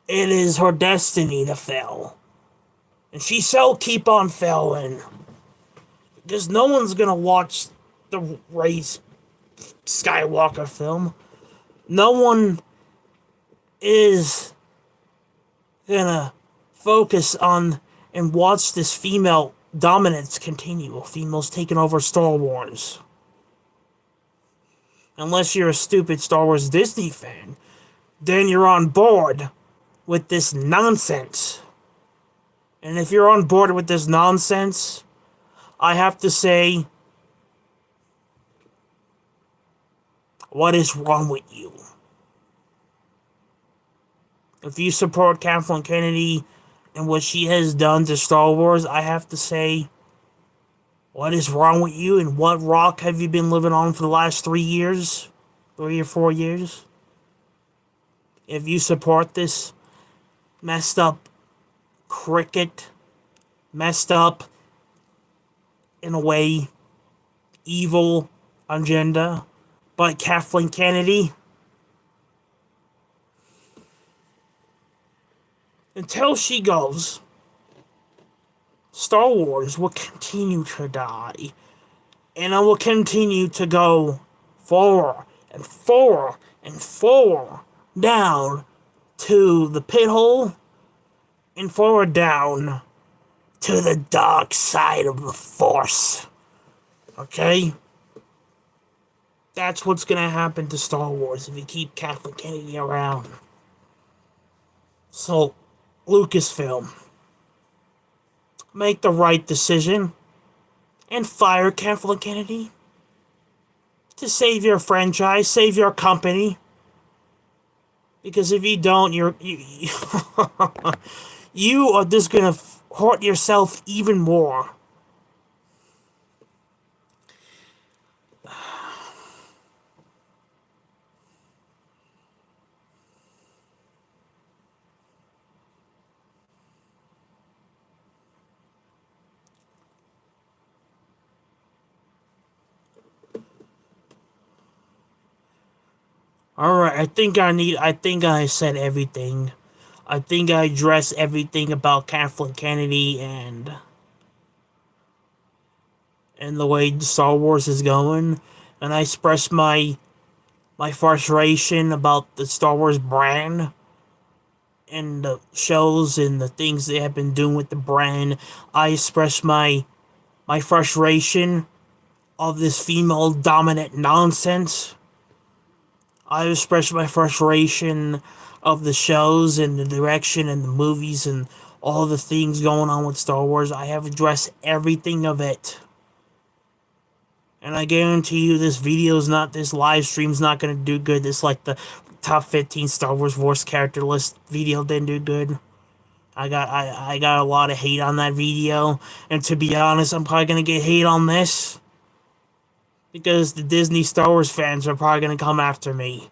It is her destiny to fail. And she shall keep on failing. Because no one's gonna watch the Rey Skywalker film. No one is gonna focus on and watch this female dominance continue. Females taking over Star Wars. Unless you're a stupid Star Wars Disney fan, then you're on board with this nonsense. And if you're on board with this nonsense, I have to say, what is wrong with you? If you support Kathleen Kennedy and what she has done to Star Wars, I have to say, what is wrong with you? And what rock have you been living on for the last 3 years? 3 or 4 years? If you support this messed up cricket, messed up, in a way, evil agenda by Kathleen Kennedy, until she goes, Star Wars will continue to die. And it will continue to go forward and forward and forward down to the pit hole and forward down to the dark side of the Force. Okay? That's what's gonna happen to Star Wars if you keep Kathleen Kennedy around. So, Lucasfilm, make the right decision and fire Kathleen Kennedy to save your franchise, save your company. Because if you don't, you you are just gonna hurt yourself even more. Alright, I think I said everything. I think I addressed everything about Kathleen Kennedy and the way Star Wars is going. And I expressed my frustration about the Star Wars brand and the shows and the things they have been doing with the brand. I expressed my frustration of this female dominant nonsense. I expressed my frustration of the shows and the direction and the movies and all the things going on with Star Wars. I have addressed everything of it. And I guarantee you this live stream's not gonna do good. This, like, the top 15 Star Wars voice character list video didn't do good. I got a lot of hate on that video. And to be honest, I'm probably gonna get hate on this. Because the Disney Star Wars fans are probably gonna come after me.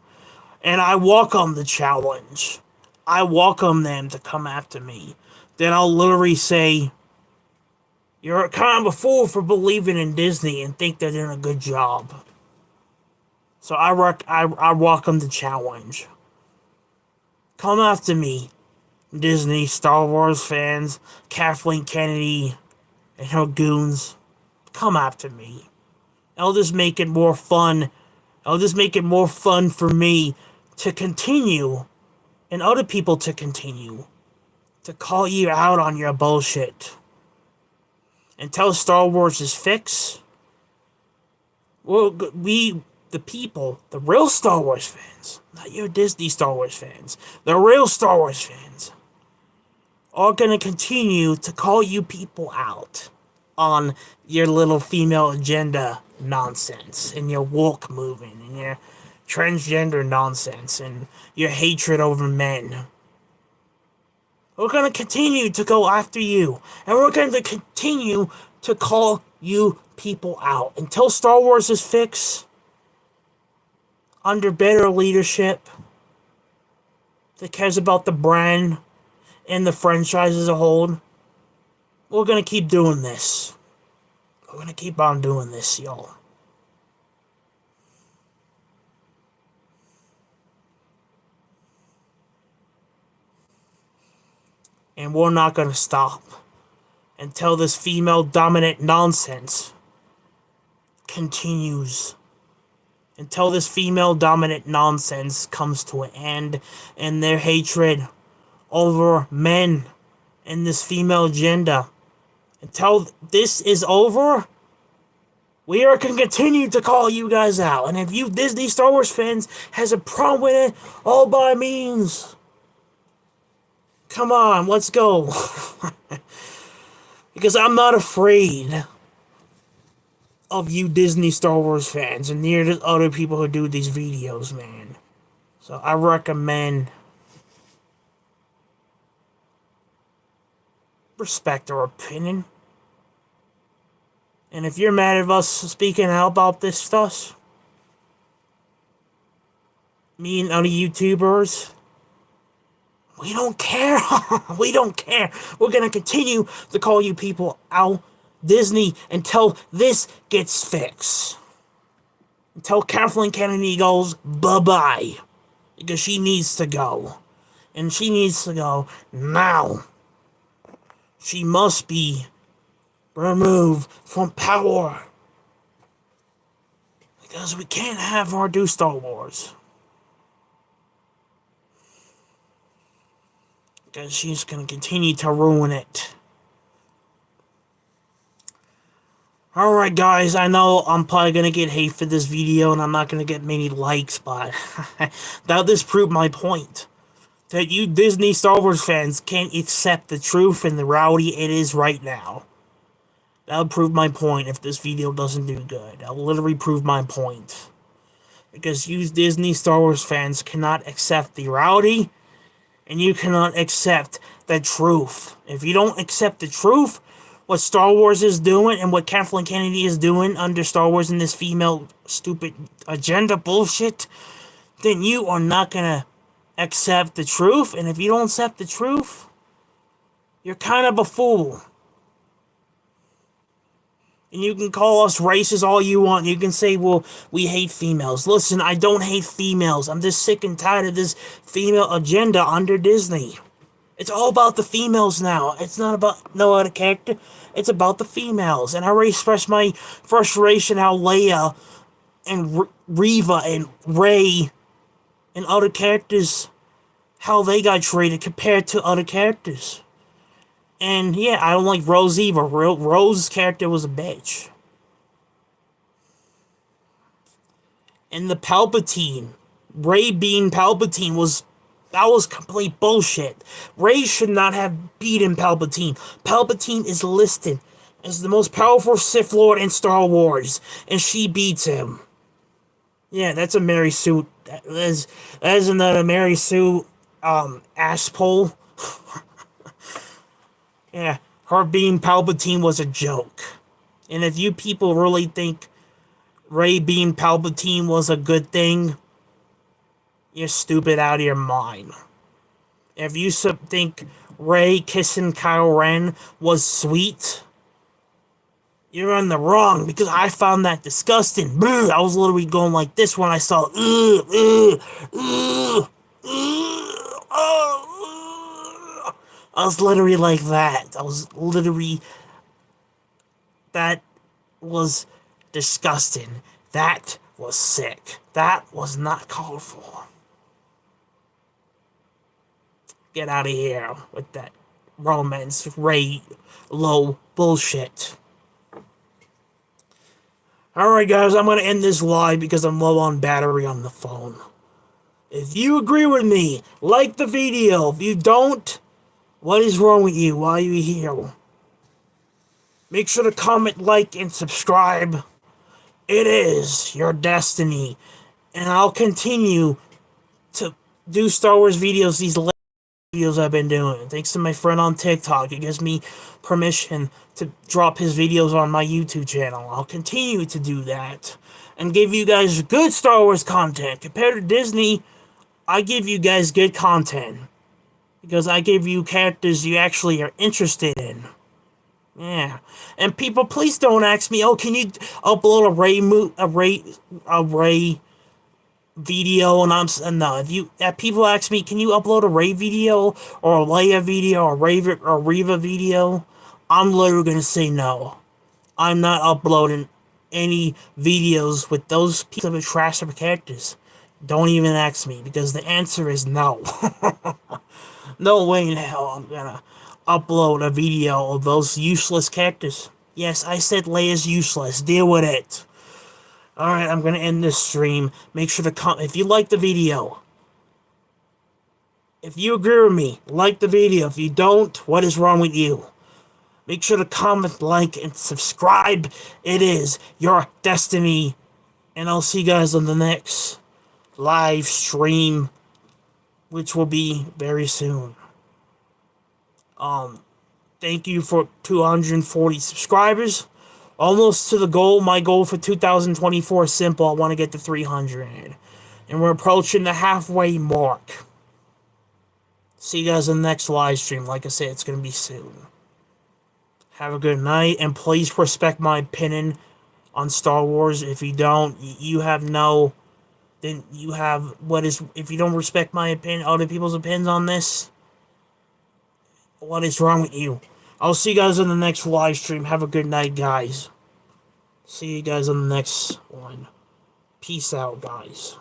And I welcome the challenge. I welcome them to come after me. Then I'll literally say, you're kind of a fool for believing in Disney and think they're doing a good job. So I welcome the challenge. Come after me, Disney Star Wars fans, Kathleen Kennedy, and her goons. Come after me. I'll just make it more fun. I'll just make it more fun for me to continue, and other people to continue, to call you out on your bullshit. Until Star Wars is fixed, well, we, the people, the real Star Wars fans, not your Disney Star Wars fans, the real Star Wars fans, are gonna continue to call you people out on your little female agenda nonsense, and your woke movement, and your transgender nonsense, and your hatred over men. We're going to continue to go after you. And we're going to continue to call you people out. Until Star Wars is fixed, under better leadership, that cares about the brand and the franchise as a whole, we're going to keep doing this. We're going to keep on doing this, y'all. And we're not going to stop until this female-dominant nonsense continues. Until this female-dominant nonsense comes to an end, and their hatred over men and this female agenda. Until this is over, we are going to continue to call you guys out. And if you Disney Star Wars fans has a problem with it, all by means, come on, let's go. Because I'm not afraid of you Disney Star Wars fans, and near the other people who do these videos, man. So I recommend respect our opinion. And if you're mad at us speaking out about this stuff, me and other YouTubers, we don't care. We don't care. We're going to continue to call you people out, Disney, until this gets fixed. Until Kathleen Kennedy goes bye-bye. Because she needs to go. And she needs to go now. She must be removed from power. Because we can't have her do Star Wars. Because she's going to continue to ruin it. Alright guys, I know I'm probably going to get hate for this video and I'm not going to get many likes, but that just proved my point. That you Disney Star Wars fans can't accept the truth and the reality it is right now. That'll prove my point if this video doesn't do good. That'll literally prove my point. Because you Disney Star Wars fans cannot accept the reality, and you cannot accept the truth. If you don't accept the truth, what Star Wars is doing and what Kathleen Kennedy is doing under Star Wars and this female stupid agenda bullshit, then you are not gonna accept the truth. And if you don't accept the truth, you're kind of a fool. And you can call us racist all you want. You can say, well, we hate females. Listen, I don't hate females. I'm just sick and tired of this female agenda under Disney. It's all about the females now. It's not about no other character. It's about the females. And I already expressed my frustration how Leia and Reva and Rey and other characters, how they got treated compared to other characters. And yeah, I don't like Rose either. Rose's character was a bitch. And the Palpatine, Rey being Palpatine that was complete bullshit. Rey should not have beaten Palpatine. Palpatine is listed as the most powerful Sith Lord in Star Wars, and she beats him. Yeah, that's a Mary Sue. That is another Mary Sue ass pull. Yeah, her being Palpatine was a joke. And if you people really think Rey being Palpatine was a good thing, you're stupid out of your mind. If you think Rey kissing Kylo Ren was sweet, you're on the wrong, because I found that disgusting. Bleh, I was literally going like this when I saw I was literally like that. That was disgusting. That was sick. That was not called for. Get out of here with that romance Rey low bullshit. Alright guys, I'm gonna end this live because I'm low on battery on the phone. If you agree with me, like the video. If you don't, what is wrong with you? Why are you here? Make sure to comment, like, and subscribe. It is your destiny. And I'll continue to do Star Wars videos, these videos I've been doing. Thanks to my friend on TikTok. It gives me permission to drop his videos on my YouTube channel. I'll continue to do that and give you guys good Star Wars content. Compared to Disney, I give you guys good content because I give you characters you actually are interested in. Yeah. And people, please don't ask me, oh, can you upload a Rey video? And no, if people ask me, can you upload a Rey video or a Leia video or a Reva video? I'm literally gonna say no. I'm not uploading any videos with those pieces of trash of characters. Don't even ask me, because the answer is no. No way in hell I'm gonna upload a video of those useless characters. Yes, I said Leia's useless. Deal with it. Alright, I'm gonna end this stream. Make sure to comment if you like the video. If you agree with me, like the video. If you don't, what is wrong with you? Make sure to comment, like, and subscribe. It is your destiny. And I'll see you guys on the next live stream, which will be very soon. Thank you for 240 subscribers. Almost to the goal. My goal for 2024 is simple. I want to get to 300. And we're approaching the halfway mark. See you guys in the next live stream. Like I said, it's going to be soon. Have a good night. And please respect my opinion on Star Wars. If you don't, you have no... Then you have... If you don't respect my opinion, other people's opinions on this, what is wrong with you? I'll see you guys in the next live stream. Have a good night, guys. See you guys on the next one. Peace out, guys.